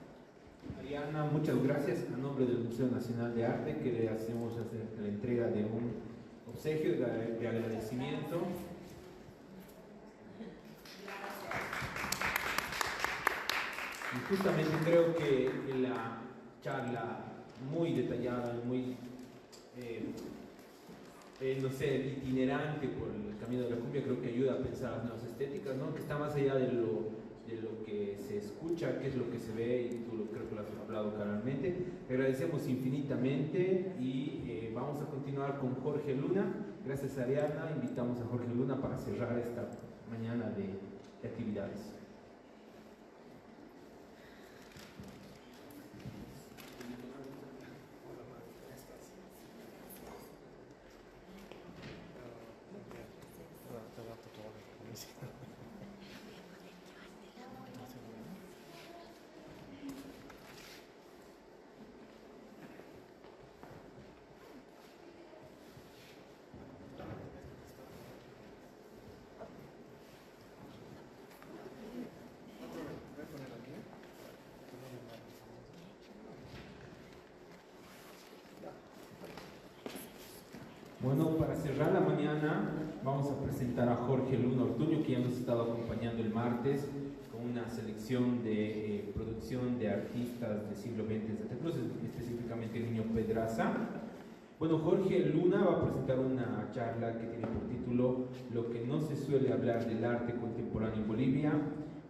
Ariana, muchas gracias. A nombre del Museo Nacional de Arte, que le hacemos hacer la entrega de un obsequio de agradecimiento. Y justamente creo que la charla muy detallada, muy, no sé, itinerante por el camino de la cumbia, creo que ayuda a pensar las nuevas estéticas, ¿no? Que está más allá de lo que se escucha, qué es lo que se ve, y tú creo que lo has hablado claramente. Te agradecemos infinitamente y vamos a continuar con Jorge Luna. Gracias, Ariana. Invitamos a Jorge Luna para cerrar esta mañana de actividades. Bueno, para cerrar la mañana vamos a presentar a Jorge Luna Ortuño, que ya nos ha estado acompañando el martes con una selección de producción de artistas del siglo XX en Santa Cruz, específicamente el Niño Pedraza. Bueno, Jorge Luna va a presentar una charla que tiene por título Lo que no se suele hablar del arte contemporáneo en Bolivia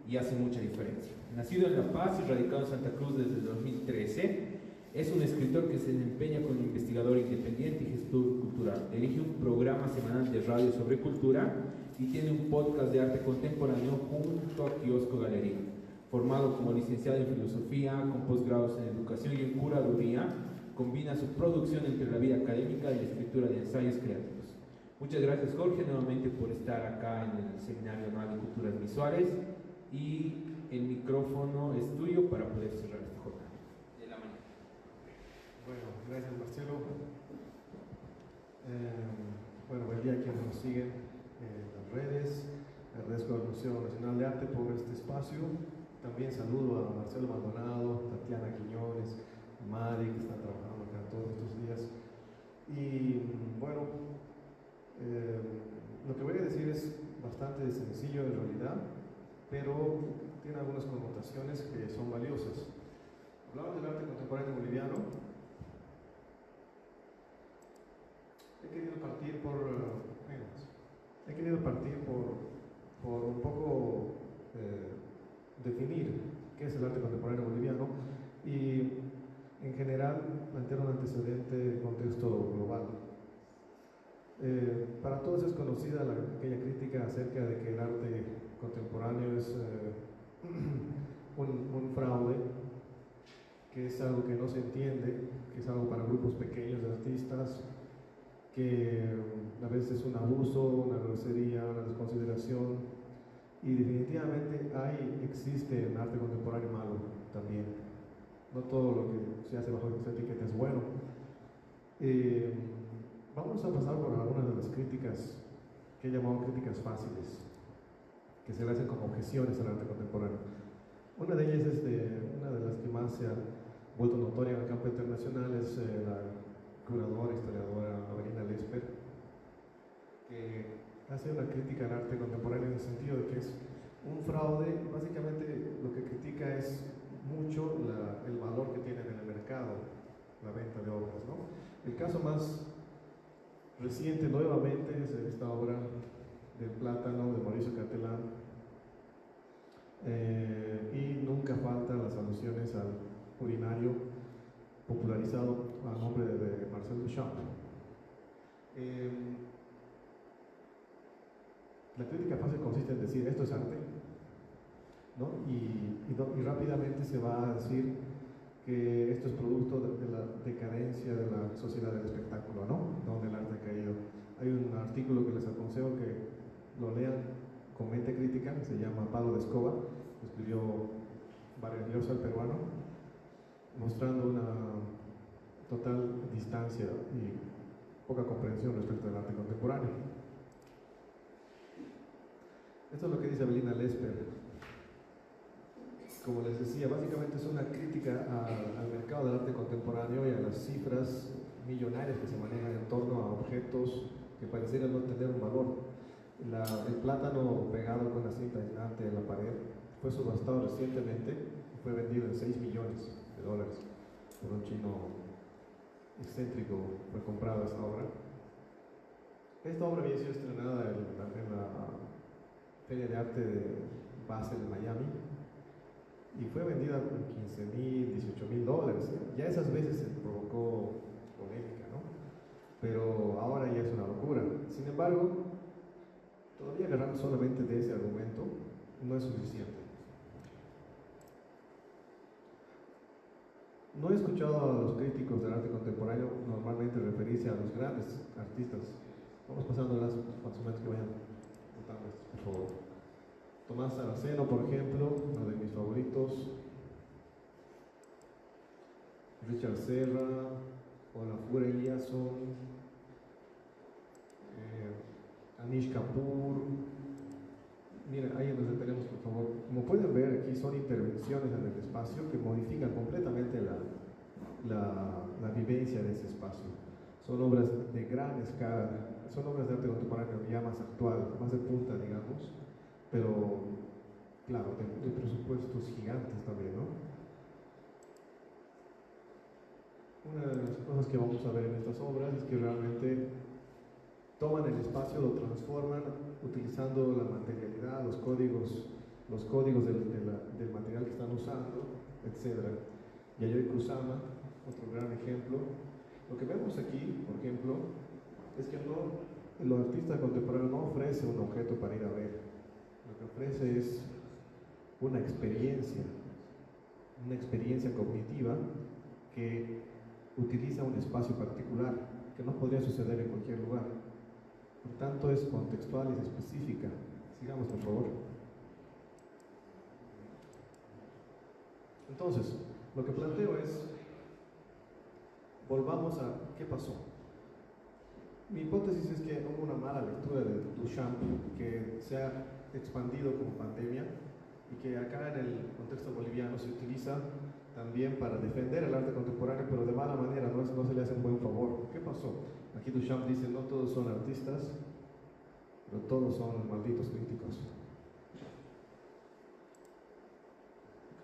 y hace mucha diferencia. Nacido en La Paz y radicado en Santa Cruz desde 2013, es un escritor que se desempeña como investigador independiente y gestor cultural. Dirige un programa semanal de radio sobre cultura y tiene un podcast de arte contemporáneo junto a Kiosco Galería. Formado como licenciado en filosofía, con posgrados en educación y en curaduría, combina su producción entre la vida académica y la escritura de ensayos creativos. Muchas gracias, Jorge, nuevamente por estar acá en el Seminario Anual de Culturas Visuales, y el micrófono es tuyo para poder cerrar esta jornada de la mañana. Bueno, gracias, Marcelo. Buen día a quienes nos siguen en las redes. Agradezco al Museo Nacional de Arte por este espacio. También saludo a Marcelo Maldonado, Tatiana Quiñones, Mari, que están trabajando acá todos estos días. Y bueno, lo que voy a decir es bastante sencillo en realidad, pero tiene algunas connotaciones que son valiosas. Hablamos del arte contemporáneo boliviano. He querido partir por un poco definir qué es el arte contemporáneo boliviano y en general plantear un antecedente de contexto global. Para todos es conocida aquella crítica acerca de que el arte contemporáneo es un fraude, que es algo que no se entiende, que es algo para grupos pequeños de artistas, que a veces es un abuso, una grosería, una desconsideración, y definitivamente existe un arte contemporáneo malo también. No todo lo que se hace bajo esta etiqueta es bueno. Vamos a pasar por algunas de las críticas que he llamado críticas fáciles, que se le hacen como objeciones al arte contemporáneo. Una de ellas es una de las que más se ha vuelto notoria en el campo internacional, es la curadora, historiadora Avelina Lesper, que hace una crítica al arte contemporáneo en el sentido de que es un fraude. Básicamente lo que critica es mucho el valor que tienen en el mercado, la venta de obras, ¿no? El caso más reciente nuevamente es esta obra del Plátano de Mauricio Catelán, y nunca faltan las alusiones al urinario popularizado a nombre de Marcel Duchamp. La crítica fácil consiste en decir esto es arte, ¿no? Y rápidamente se va a decir que esto es producto de la decadencia de sociedad del espectáculo, ¿no? Donde el arte ha caído. Hay un artículo que les aconsejo que lo lean con mente crítica, se llama Palo de Escoba, lo escribió Vargas Llosa, el peruano, mostrando una total distancia y poca comprensión respecto al arte contemporáneo. Esto es lo que dice Evelina Lesper. Como les decía, básicamente es una crítica al mercado del arte contemporáneo y a las cifras millonarias que se manejan en torno a objetos que parecieran no tener un valor. El plátano pegado con la cinta aislante en la pared fue subastado recientemente y fue vendido en $6 millones por un chino excéntrico. Fue comprado esta obra. Esta obra había sido estrenada en la Feria de Arte de Basel en Miami y fue vendida por $15,000, $18,000. Ya esas veces se provocó polémica, ¿no? Pero ahora ya es una locura. Sin embargo, todavía agarrando solamente de ese argumento no es suficiente. No he escuchado a los críticos del arte contemporáneo normalmente referirse a los grandes artistas. Vamos pasando las más que vayan contando esto, por favor. Tomás Saraceno, por ejemplo, uno de mis favoritos. Richard Serra, Olafur Eliasson, Anish Kapoor. Miren, ahí nos detenemos, por favor. Como pueden ver, aquí son intervenciones en el espacio que modifican completamente la vivencia de ese espacio. Son obras de gran escala, son obras de arte contemporáneo ya más actual, más de punta, digamos, pero claro, de presupuestos gigantes también, ¿no? Una de las cosas que vamos a ver en estas obras es que realmente toman el espacio, lo transforman utilizando la materialidad, los códigos del material que están usando, etc. Yayoi Kusama, otro gran ejemplo. Lo que vemos aquí, por ejemplo, es que el artista contemporáneo no ofrece un objeto para ir a ver. Lo que ofrece es una experiencia cognitiva que utiliza un espacio particular que no podría suceder en cualquier lugar. Por tanto, es contextual y es específica. Sigamos, por favor. Entonces, lo que planteo es, volvamos a qué pasó. Mi hipótesis es que hubo una mala lectura de Duchamp que se ha expandido como pandemia y que acá en el contexto boliviano se utiliza también para defender el arte contemporáneo, pero de mala manera, no se le hace un buen favor. ¿Qué pasó? Aquí Duchamp dice, no todos son artistas, pero todos son malditos críticos.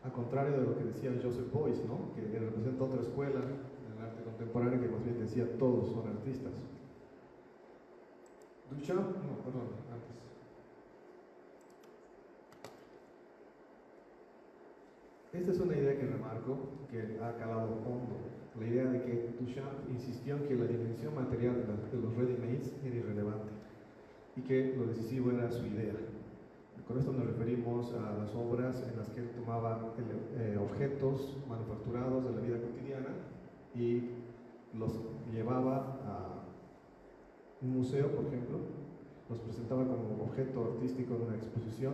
A contrario de lo que decía Joseph Beuys, ¿no? Que representa otra escuela en el arte contemporáneo que más bien decía, todos son artistas. Duchamp, no, perdón, antes. Esta es una idea que remarco, que ha calado hondo. La idea de que Duchamp insistió en que la dimensión material de los ready-mades era irrelevante y que lo decisivo era su idea. Con esto nos referimos a las obras en las que él tomaba objetos manufacturados de la vida cotidiana y los llevaba a un museo, por ejemplo, los presentaba como objeto artístico en una exposición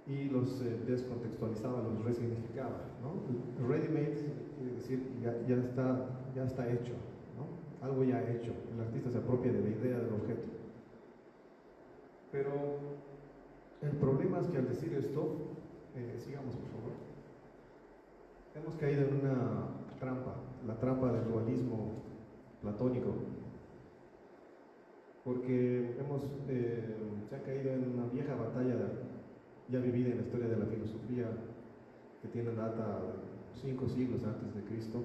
y los descontextualizaba, los resignificaba, ¿no? Ready-made quiere decir ya está hecho, ¿no? Algo ya hecho. El artista se apropia de la idea del objeto. Pero el problema es que al decir esto, sigamos por favor, hemos caído en una trampa, la trampa del dualismo platónico, porque se ha caído en una vieja batalla ya vivida en la historia de la filosofía, que tiene data de 5 siglos antes de Cristo,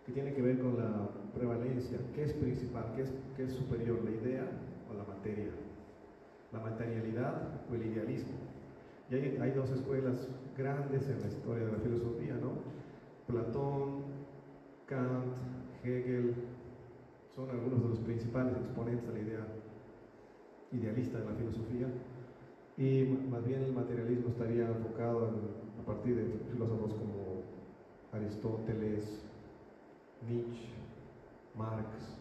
que tiene que ver con la prevalencia, qué es principal, qué es superior, la idea o la materia, la materialidad o el idealismo. Y hay dos escuelas grandes en la historia de la filosofía, ¿no? Platón, Kant, Hegel, son algunos de los principales exponentes de la idea idealista de la filosofía, y más bien el materialismo estaría enfocado a partir de filósofos como Aristóteles, Nietzsche, Marx,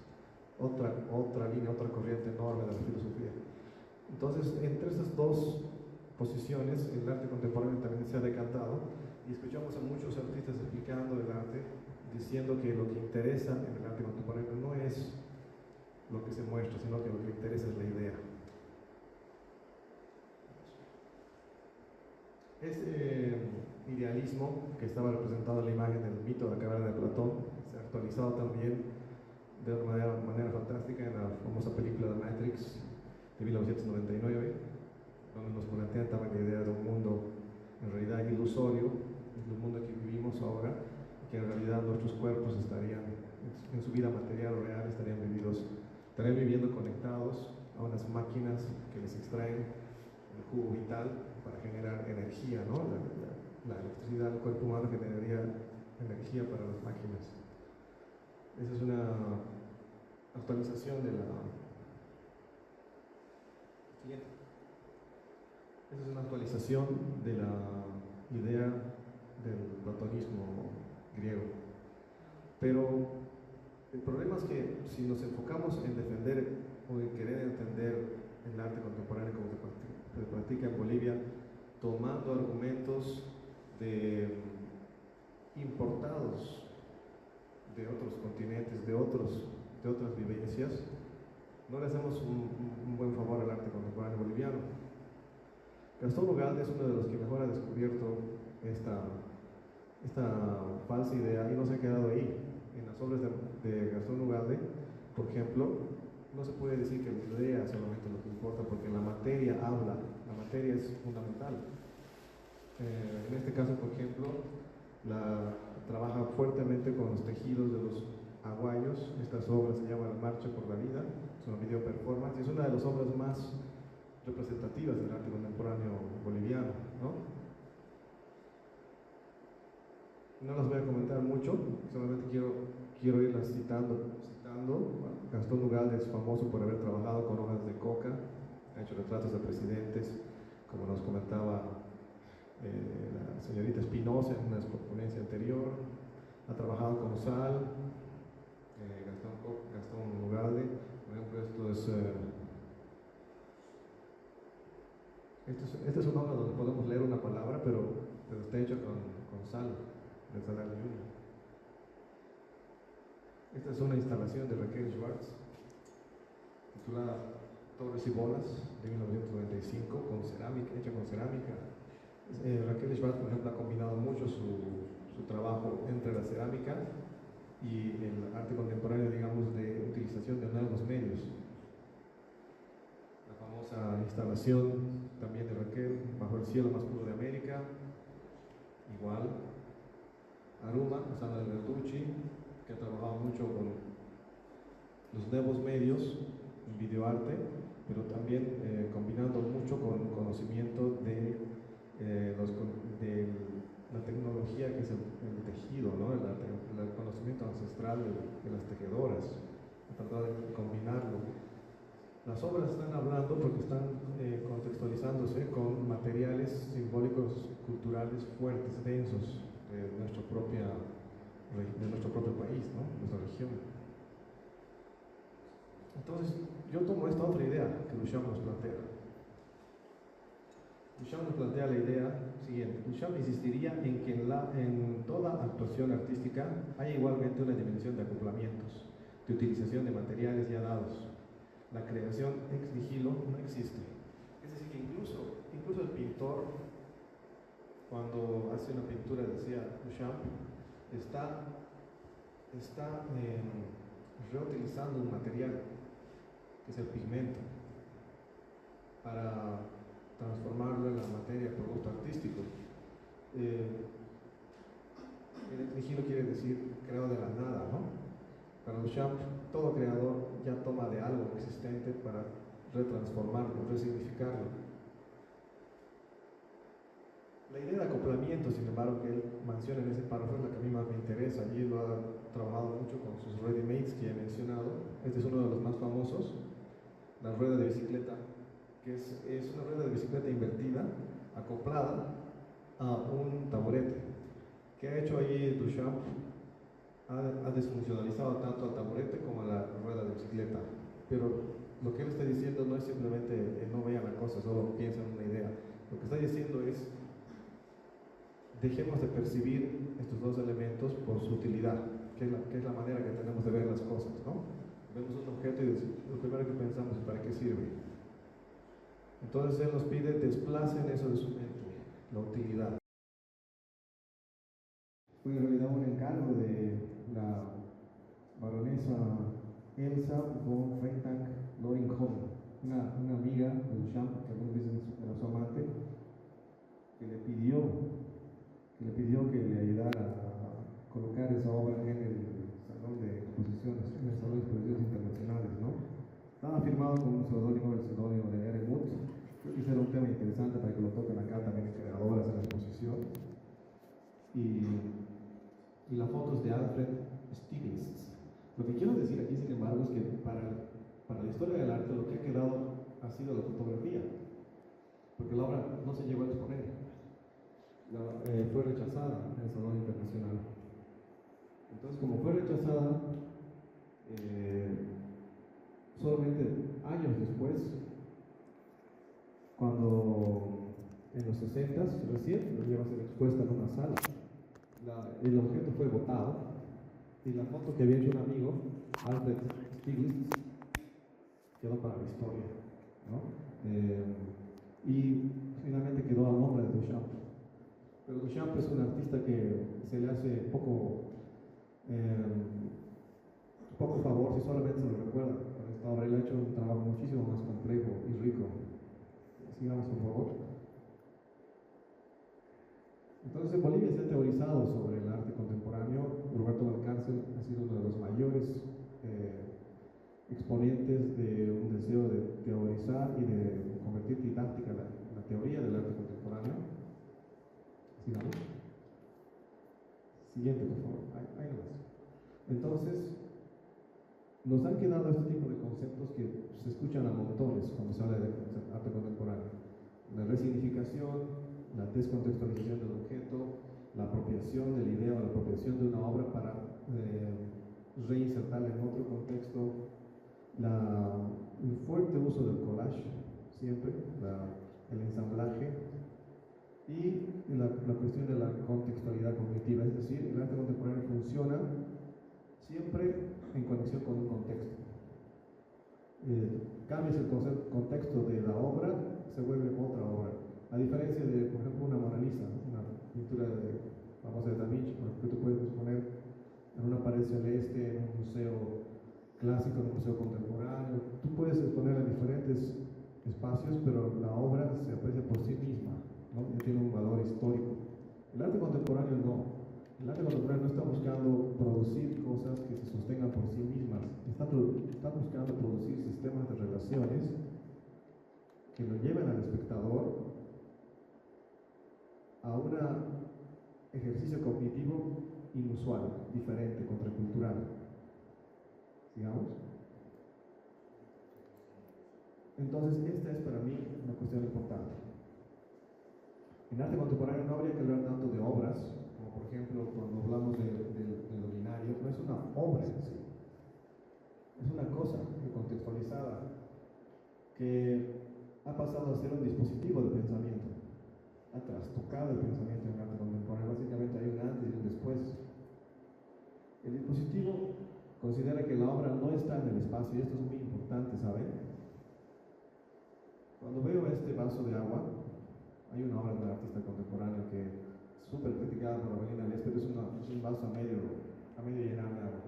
otra línea, otra corriente enorme de la filosofía. Entonces, entre esas dos posiciones, el arte contemporáneo también se ha decantado, y escuchamos a muchos artistas explicando el arte, diciendo que lo que interesa en el arte contemporáneo no es lo que se muestra, sino que lo que interesa es la idea. Ese idealismo que estaba representado en la imagen del mito de la caverna de Platón se ha actualizado también de una manera fantástica en la famosa película de Matrix de 1999, donde nos plantean también la idea de un mundo en realidad ilusorio, el mundo en que vivimos ahora, que en realidad nuestros cuerpos estarían en su vida material o real, estarían viviendo conectados a unas máquinas que les extraen el jugo vital para generar energía, ¿no? La electricidad del cuerpo humano generaría energía para las máquinas. Esa es una actualización de la... Siguiente. Esa es una actualización de la idea del platonismo griego. Pero el problema es que si nos enfocamos en defender o en querer entender el arte contemporáneo como se practica en Bolivia, tomando argumentos importados de otros continentes, de otras vivencias, no le hacemos un buen favor al arte contemporáneo boliviano. Gastón Ugalde es uno de los que mejor ha descubierto esta falsa idea y no se ha quedado ahí. En las obras de Gastón Ugalde, por ejemplo, no se puede decir que la idea es solamente lo que importa, porque la materia habla, la materia es fundamental. En este caso, por ejemplo, trabaja fuertemente con los tejidos de los aguayos. Estas obras se llaman Marcha por la Vida, es una video performance y es una de las obras más representativas del arte contemporáneo boliviano, ¿no? No las voy a comentar mucho, solamente quiero irlas citando. Gastón Ugalde es famoso por haber trabajado con hojas de coca, ha hecho retratos de presidentes, como nos comentaba la señorita Espinosa en una ponencia anterior. Ha trabajado con sal, Gastón Ugalde, por ejemplo, este es un obra donde podemos leer una palabra, pero está hecho con sal, de Salar de Uyuni. Esta es una instalación de Raquel Schwartz, titulada Torres y Bolas, de 1995, hecha con cerámica. Raquel Schwartz, por ejemplo, ha combinado mucho su trabajo entre la cerámica y el arte contemporáneo, digamos, de utilización de nuevos medios. La famosa instalación también de Raquel, Bajo el cielo más puro de América, igual. Aruma, Sandra Bertucci, que ha trabajado mucho con los nuevos medios, el videoarte, pero también combinando mucho con conocimiento de la tecnología que es el tejido, ¿no? el conocimiento ancestral de las tejedoras. Ha tratado de combinarlo. Las obras están hablando porque están contextualizándose con materiales simbólicos culturales fuertes, densos, de nuestro propio país, ¿no? Nuestra región. Entonces, yo tomo esta otra idea que Duchamp nos plantea. Duchamp nos plantea la idea siguiente. Duchamp insistiría en que en toda actuación artística hay igualmente una dimensión de acoplamientos, de utilización de materiales ya dados. La creación ex nihilo no existe. Es decir, que incluso el pintor, cuando hace una pintura, decía Duchamp, está reutilizando un material, que es el pigmento, para transformarlo en la materia, producto artístico. El ex nihilo quiere decir creado de la nada, ¿no? Para Duchamp, todo creador ya toma de algo existente para retransformarlo, resignificarlo. La idea de acoplamiento, sin embargo, que él menciona en ese párrafo es la que a mí más me interesa. Allí lo ha trabajado mucho con sus ready-mades que he mencionado. Este es uno de los más famosos, la rueda de bicicleta, que es una rueda de bicicleta invertida, acoplada a un taburete. ¿Qué ha hecho ahí Duchamp? ha desfuncionalizado tanto al taburete como a la rueda de bicicleta. Pero lo que él está diciendo no es simplemente no vea la cosa, solo piensa en una idea. Lo que está diciendo es, dejemos de percibir estos dos elementos por su utilidad, que es la manera que tenemos de ver las cosas, ¿no? Vemos un objeto y lo primero que pensamos es ¿para qué sirve? Entonces él nos pide desplacen eso de su mente, la utilidad. Fue en realidad un encargo de la baronesa Elsa von Freytag-Loringhoven, una amiga de Duchamp, que algunos dicen era su amante, que le pidió que le ayudara a colocar esa obra en el salón de exposiciones, en el salón de exposiciones internacionales, ¿no? Estaba firmado con un seudónimo, el seudónimo de Eremuth. Creo que ese era un tema interesante para que lo toquen acá también creadoras en la exposición. Y la foto es de Alfred Stieglitz. Lo que quiero decir aquí, sin embargo, es que para la historia del arte lo que ha quedado ha sido la fotografía, porque la obra no se llegó a exponer, fue rechazada en el Salón Internacional. Entonces, como fue rechazada, solamente años después, cuando en los 60s recién iba a ser expuesta en una sala, el objeto fue botado y la foto que había hecho un amigo, Alfred Stieglitz, quedó para la historia, ¿no? Y finalmente quedó al nombre de Duchamp. Pero Duchamp es un artista que se le hace poco favor si solamente se lo recuerda con esta obra. Él ha hecho un trabajo muchísimo más complejo y rico. Sigamos, por favor. Entonces, en Bolivia se ha teorizado sobre el arte contemporáneo. Roberto Valcárcel ha sido uno de los mayores exponentes de un deseo de teorizar y de convertir didáctica la teoría del arte contemporáneo. Sigamos. Siguiente, por favor. Ahí nomás. Entonces, nos han quedado este tipo de conceptos que se escuchan a montones cuando se habla de arte contemporáneo. La resignificación, la descontextualización del objeto, la apropiación de la idea o la apropiación de una obra para reinsertarla en otro contexto, el fuerte uso del collage, siempre, el ensamblaje, y la cuestión de la contextualidad cognitiva, es decir, el arte contemporáneo funciona siempre en conexión con un contexto. Cambias el contexto de la obra, se vuelve otra obra. A diferencia de, por ejemplo, una Mona Lisa, una pintura famosa de Da Vinci, que tú puedes poner en una pared celeste, en un museo clásico, en un museo contemporáneo. Tú puedes exponerla en diferentes espacios, pero la obra se aprecia por sí misma, ¿no? Ya tiene un valor histórico. El arte contemporáneo no. El arte contemporáneo no está buscando producir cosas que se sostengan por sí mismas, está buscando producir sistemas de relaciones que lo lleven al espectador a un ejercicio cognitivo inusual, diferente, contracultural. Sigamos. Entonces, esta es para mí una cuestión importante. En arte contemporáneo no habría que hablar tanto de obras, como por ejemplo cuando hablamos de lo binario, no es una obra en sí, es una cosa contextualizada que ha pasado a ser un dispositivo de pensamiento, ha trastocado el pensamiento en el arte contemporáneo. Básicamente hay un antes y un después. El dispositivo considera que la obra no está en el espacio, y esto es muy importante, ¿saben? Cuando veo este vaso de agua, hay una obra de un artista contemporáneo que es súper criticada por Avelina Lés, pero es un vaso a medio llenar de agua.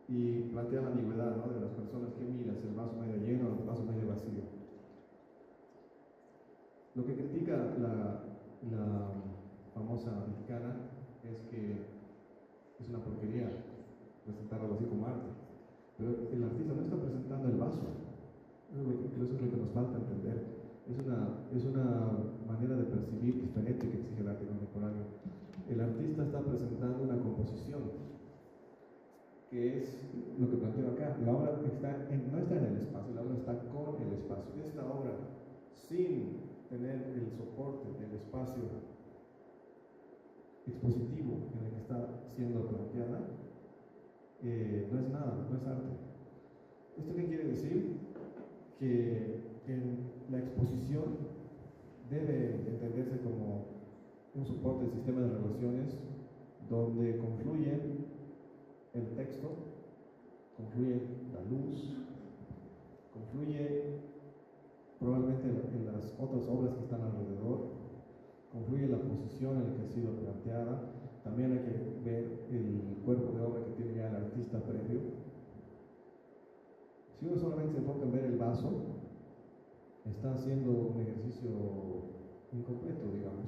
Y plantea la ambigüedad, ¿no?, de las personas que miras, el vaso medio lleno o el vaso medio vacío. Lo que critica la famosa mexicana es que es una porquería presentar algo así como arte. Pero el artista no está presentando el vaso. Eso es lo que nos falta entender. Es una manera de percibir diferente que exige el arte contemporáneo. El artista está presentando una composición, que es lo que planteo acá. La obra no está en el espacio, la obra está con el espacio. Esta obra, sin tener el soporte del espacio expositivo en el que está siendo planteada, no es nada, no es arte. ¿Esto qué quiere decir? Que la exposición debe entenderse como un soporte del sistema de relaciones donde confluyen el texto, confluye la luz, confluye probablemente en las otras obras que están alrededor, confluye la posición en la que ha sido planteada. También hay que ver el cuerpo de obra que tiene ya el artista previo. Si uno solamente se enfoca en ver el vaso, está haciendo un ejercicio incompleto, digamos.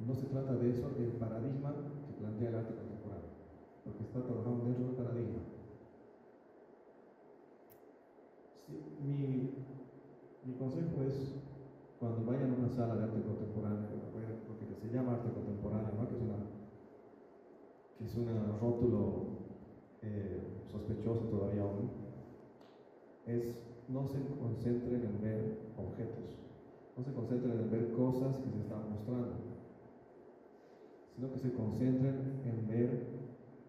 No se trata de eso, el paradigma que plantea el arte contemporáneo, porque está trabajando dentro del paradigma. Sí, mi consejo es, cuando vayan a una sala de arte contemporáneo, lo que se llama arte contemporáneo, ¿no? que es un rótulo sospechoso todavía aún, no se concentren en ver objetos, no se concentren en ver cosas que se están mostrando, sino que se concentren en ver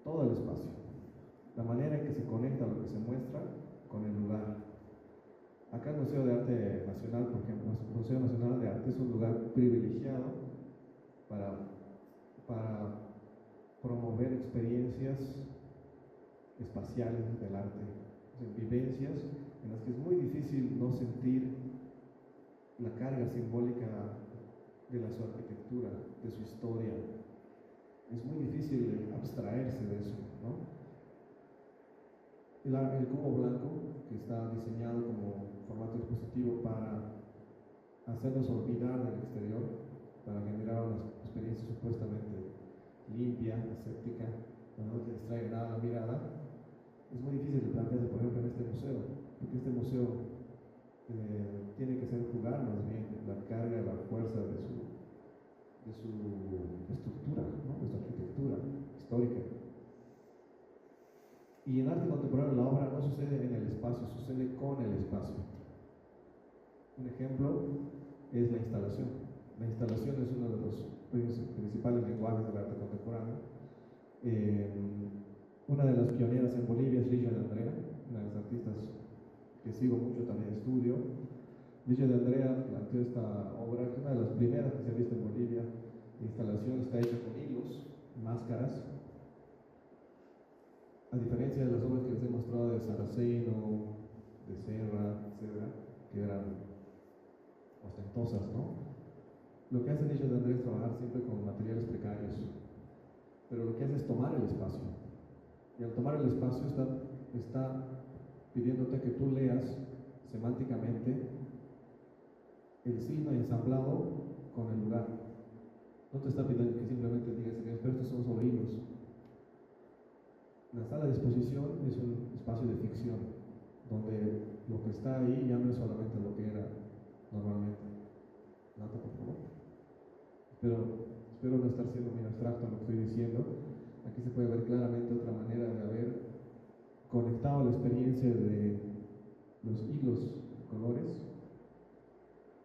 todo el espacio, la manera en que se conecta lo que se muestra con el lugar. Acá el Museo de Arte Nacional, por ejemplo, el Museo Nacional de Arte es un lugar privilegiado para promover experiencias espaciales del arte, vivencias en las que es muy difícil no sentir la carga simbólica de su arquitectura, de su historia. Es muy difícil abstraerse de eso, ¿no? El cubo blanco, que está diseñado como formato expositivo para hacernos olvidar del exterior, para generar una experiencia supuestamente limpia, aséptica, no que distraiga nada la mirada, es muy difícil de plantearse, por ejemplo, en este museo, porque este museo tiene que ser jugar más bien la carga, la fuerza de su estructura, ¿no? De su arquitectura histórica. Y en arte contemporáneo la obra no sucede en el espacio, sucede con el espacio. Un ejemplo es la instalación. La instalación es uno de los principales lenguajes del arte contemporáneo. Una de las pioneras en Bolivia es Ligia de Andrea, una de las artistas que sigo mucho, también estudio. Ligia de Andrea planteó esta obra, que es una de las primeras que se ha visto en Bolivia. La instalación está hecha con hilos, máscaras. A diferencia de las obras que les he mostrado de Saraceno, de Serra, etc., que eran ostentosas, ¿no? Lo que hace Ligia de Andrea es trabajar siempre con materiales precarios, pero lo que hace es tomar el espacio. Y al tomar el espacio está pidiéndote que tú leas semánticamente el signo ensamblado con el lugar. No te está pidiendo que simplemente digas, pero estos son solo hilos. La sala de exposición es un espacio de ficción, donde lo que está ahí ya no es solamente lo que era normalmente. Nata, por favor. Espero no estar siendo muy abstracto en lo que estoy diciendo. Aquí se puede ver claramente otra manera de haber conectado la experiencia de los hilos de colores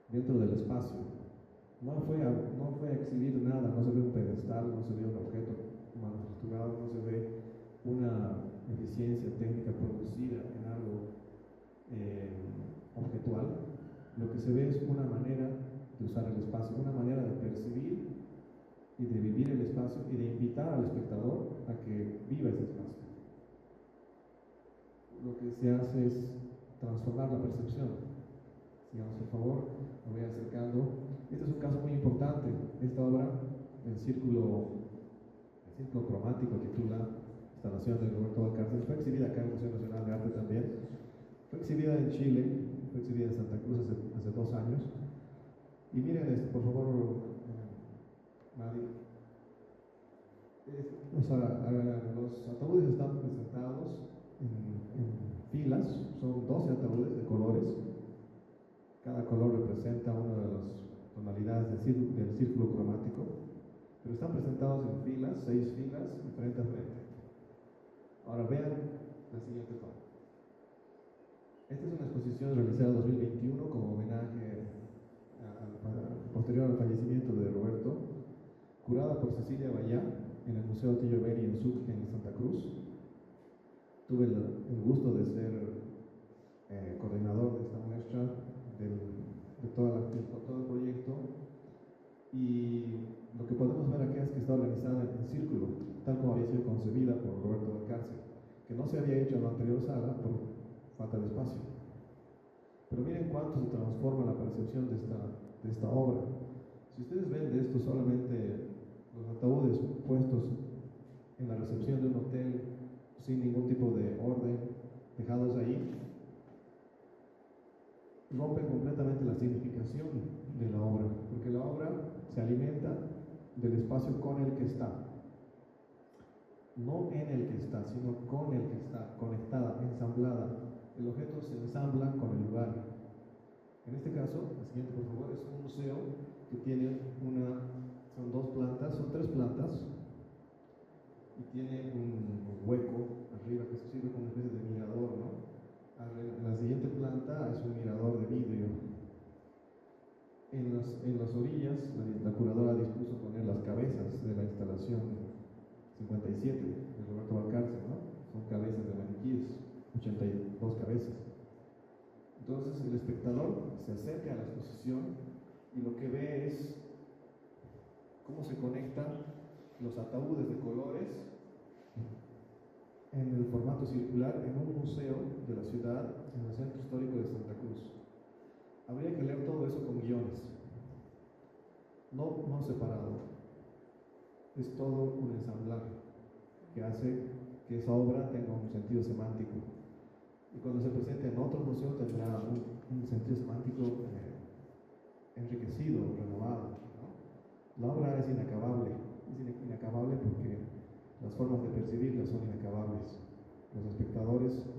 dentro del espacio. No fue a exhibir nada, no se ve un pedestal, no se ve un objeto manufacturado, no se ve una eficiencia técnica producida en algo objetual. Lo que se ve es una manera de usar el espacio, una manera de percibir y de vivir el espacio y de invitar al espectador a que viva ese espacio. Lo que se hace es transformar la percepción. Sigamos, por favor, me voy acercando. Este es un caso muy importante. Esta obra, el círculo cromático, titula Instalación de Roberto Valcárcel, fue exhibida acá en el Museo Nacional de Arte también. Fue exhibida en Chile, fue exhibida en Santa Cruz hace 2 años. Y miren esto, por favor, Madi. Los ataúdes están presentados en filas, son 12 ataúdes de colores. Cada color representa una de las tonalidades del círculo cromático, pero están presentados en filas, 6 filas, frente a frente. Ahora vean la siguiente toma. Esta es una exposición realizada en 2021 como homenaje posterior al fallecimiento de Roberto. curada por Cecilia Bayá en el Museo Tillo Beri en Sucre, en Santa Cruz. Tuve el gusto de ser coordinador de esta muestra, de todo el proyecto, y lo que podemos ver aquí es que está organizada en círculo, tal como había sido concebida por Roberto Valcárcel, que no se había hecho en la anterior sala por falta de espacio. Pero miren cuánto se transforma la percepción de esta obra. Si ustedes ven de esto solamente los ataúdes puestos en la recepción de un hotel sin ningún tipo de orden, dejados ahí, rompen completamente la significación de la obra, porque la obra se alimenta del espacio con el que está, no en el que está, sino con el que está, conectada, ensamblada. El objeto se ensambla con el lugar. En este caso, el siguiente por favor, es un museo que tiene son tres plantas, y tiene un hueco arriba que se sirve como una especie de mirador, ¿no? En la siguiente planta es un mirador de vidrio. En las orillas, la curadora dispuso poner las cabezas de la instalación 57 de Roberto Valcárcel, ¿no? Son cabezas de maniquíes, 82 cabezas. Entonces el espectador se acerca a la exposición y lo que ve es cómo se conectan los ataúdes de colores en el formato circular en un museo de la ciudad, en el Centro Histórico de Santa Cruz. Habría que leer todo eso con guiones, no separado. Es todo un ensamblaje que hace que esa obra tenga un sentido semántico. Y cuando se presente en otro museo tendrá un sentido semántico enriquecido, renovado, ¿no? La obra es inacabable porque las formas de percibirla son inacabables. Los espectadores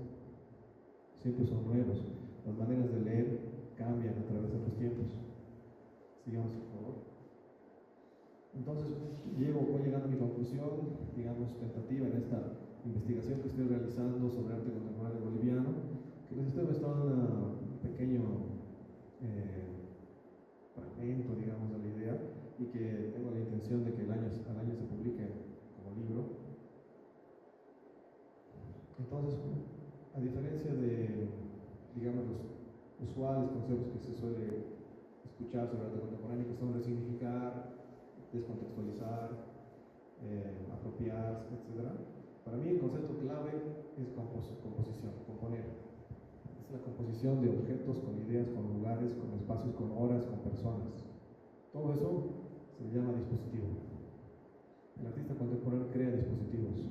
siempre son nuevos, las maneras de leer cambian a través de los tiempos. Sigamos, por favor. Entonces, voy llegando a mi conclusión, digamos, tentativa en esta investigación que estoy realizando sobre arte contemporáneo boliviano, que les estoy mostrando un pequeño fragmento, digamos, de la idea, y que tengo la intención de que al año se publique como libro. Entonces, a diferencia de, digamos, los usuales conceptos que se suele escuchar sobre arte contemporáneo, que son resignificar, descontextualizar, apropiarse, etc. Para mí el concepto clave es composición, componer. Es la composición de objetos con ideas, con lugares, con espacios, con horas, con personas. Todo eso se llama dispositivo. El artista contemporáneo crea dispositivos.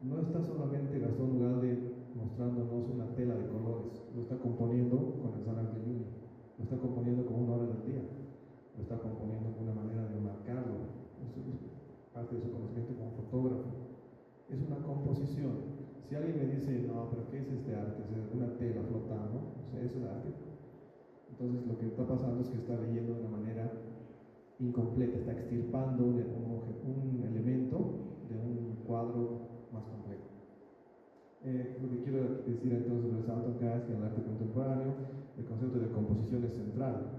No está solamente Gastón Ugalde mostrándonos una tela de colores, lo está componiendo con el Salar de Uyuni, lo está componiendo con una hora del día, lo está componiendo con una manera de marcarlo. Eso es parte de su conocimiento como fotógrafo. Es una composición. Si alguien me dice, no, pero ¿qué es este arte? Es una tela flotando, o sea, eso es arte. Entonces lo que está pasando es que está leyendo de una manera incompleta, está extirpando un elemento de un cuadro más complejo. Lo que quiero decir entonces resalto acá es que en el arte contemporáneo el concepto de composición es central.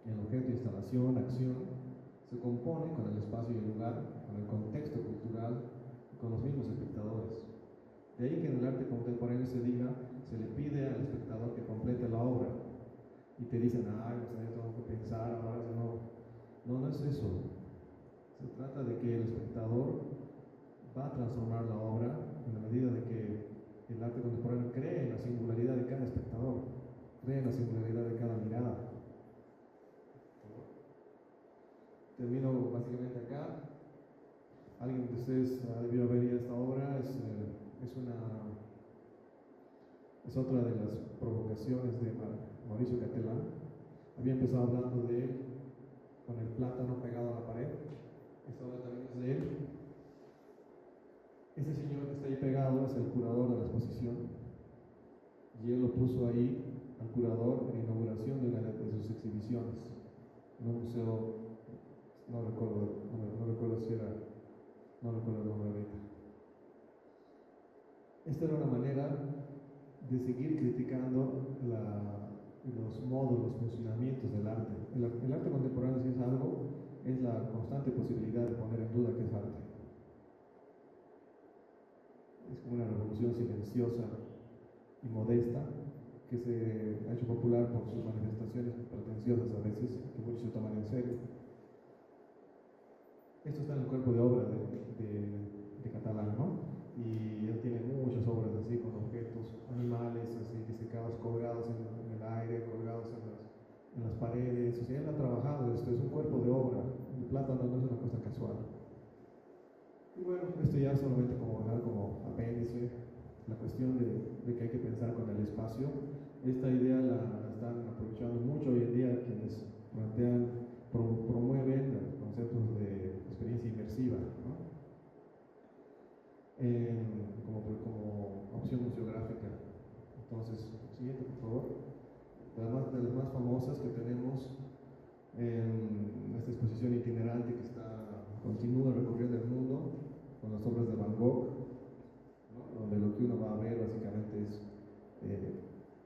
El objeto, instalación, acción, se compone con el espacio y el lugar, con el contexto cultural, con los mismos espectadores. De ahí que en el arte contemporáneo se le pide al espectador que complete la obra. Y te dicen, ay, o sea, yo tengo que pensar ahora, no es eso. Se trata de que el espectador va a transformar la obra en la medida de que el arte contemporáneo cree en la singularidad de cada espectador, cree en la singularidad de cada mirada. Termino básicamente acá. Alguien de ustedes ha debido haber ido a esta obra, es otra de las provocaciones de Mauricio Catelán. Había empezado hablando de él con el plátano pegado a la pared. Esta obra también es de él. Este señor que está ahí pegado es el curador de la exposición, y él lo puso ahí al curador en la inauguración de una de sus exhibiciones en un museo. No recuerdo si era, no recuerdo el nombre ahorita. Esta era una manera de seguir criticando los modos, los funcionamientos del arte. El arte contemporáneo sí es algo es la constante posibilidad de poner en duda qué es arte. Es como una revolución silenciosa y modesta que se ha hecho popular por sus manifestaciones pretenciosas a veces, que muchos se toman en serio. Esto está en el cuerpo de obra de Catalán, ¿no? Y él tiene muchas obras así, con objetos, animales así disecados, colgados en el aire, colgados en las paredes. O sea, él ha trabajado esto, es un cuerpo de obra. El plátano no es una cosa casual. Y bueno, esto ya solamente como apéndice, la cuestión de que hay que pensar con el espacio. Esta idea la están aprovechando mucho hoy en día quienes promueven los conceptos de experiencia inmersiva, ¿no? Como opción museográfica. Entonces, siguiente por favor. Además de las más famosas que tenemos en esta exposición itinerante que continúa recorriendo el mundo con las obras de Van Gogh, ¿no? Donde lo que uno va a ver básicamente es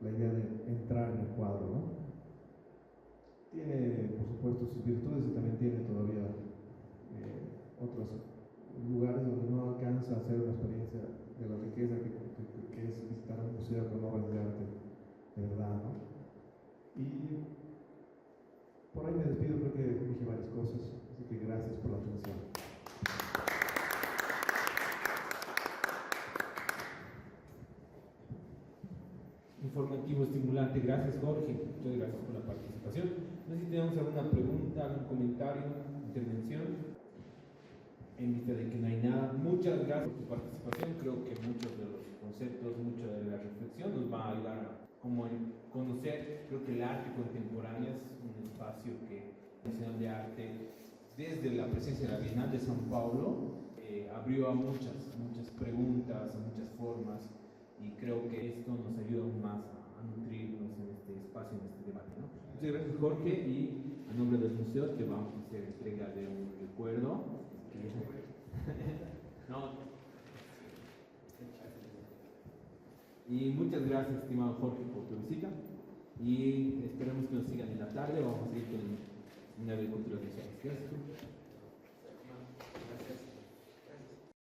la idea de entrar en el cuadro, ¿no? Tiene, por supuesto, sus virtudes y también tiene todavía otros lugares donde no alcanza a hacer una experiencia de la riqueza que es visitar un museo con obras de arte de verdad, ¿no? Y por ahí me despido, creo que dije varias cosas, así que gracias por la atención. Informativo, estimulante. Gracias, Jorge. Muchas gracias por la participación. No sé si tenemos alguna pregunta, algún comentario, intervención. En vista de que no hay nada, muchas gracias por tu participación. Creo que muchos de los conceptos, mucha de la reflexión nos va a ayudar a conocer. Creo que el arte contemporáneo es un espacio que la Nacional de Arte, desde la presencia de la Bienal de São Paulo, abrió a muchas preguntas, a muchas formas, y creo que esto nos ayuda aún más a nutrirnos en este espacio, en este debate, ¿no? Muchas gracias, Jorge, y a nombre del museo te vamos a hacer entrega de un recuerdo. No. Y muchas gracias, estimado Jorge, por tu visita, y esperemos que nos sigan en la tarde. Vamos a seguir con el Seminario de Culturas Visuales. Gracias.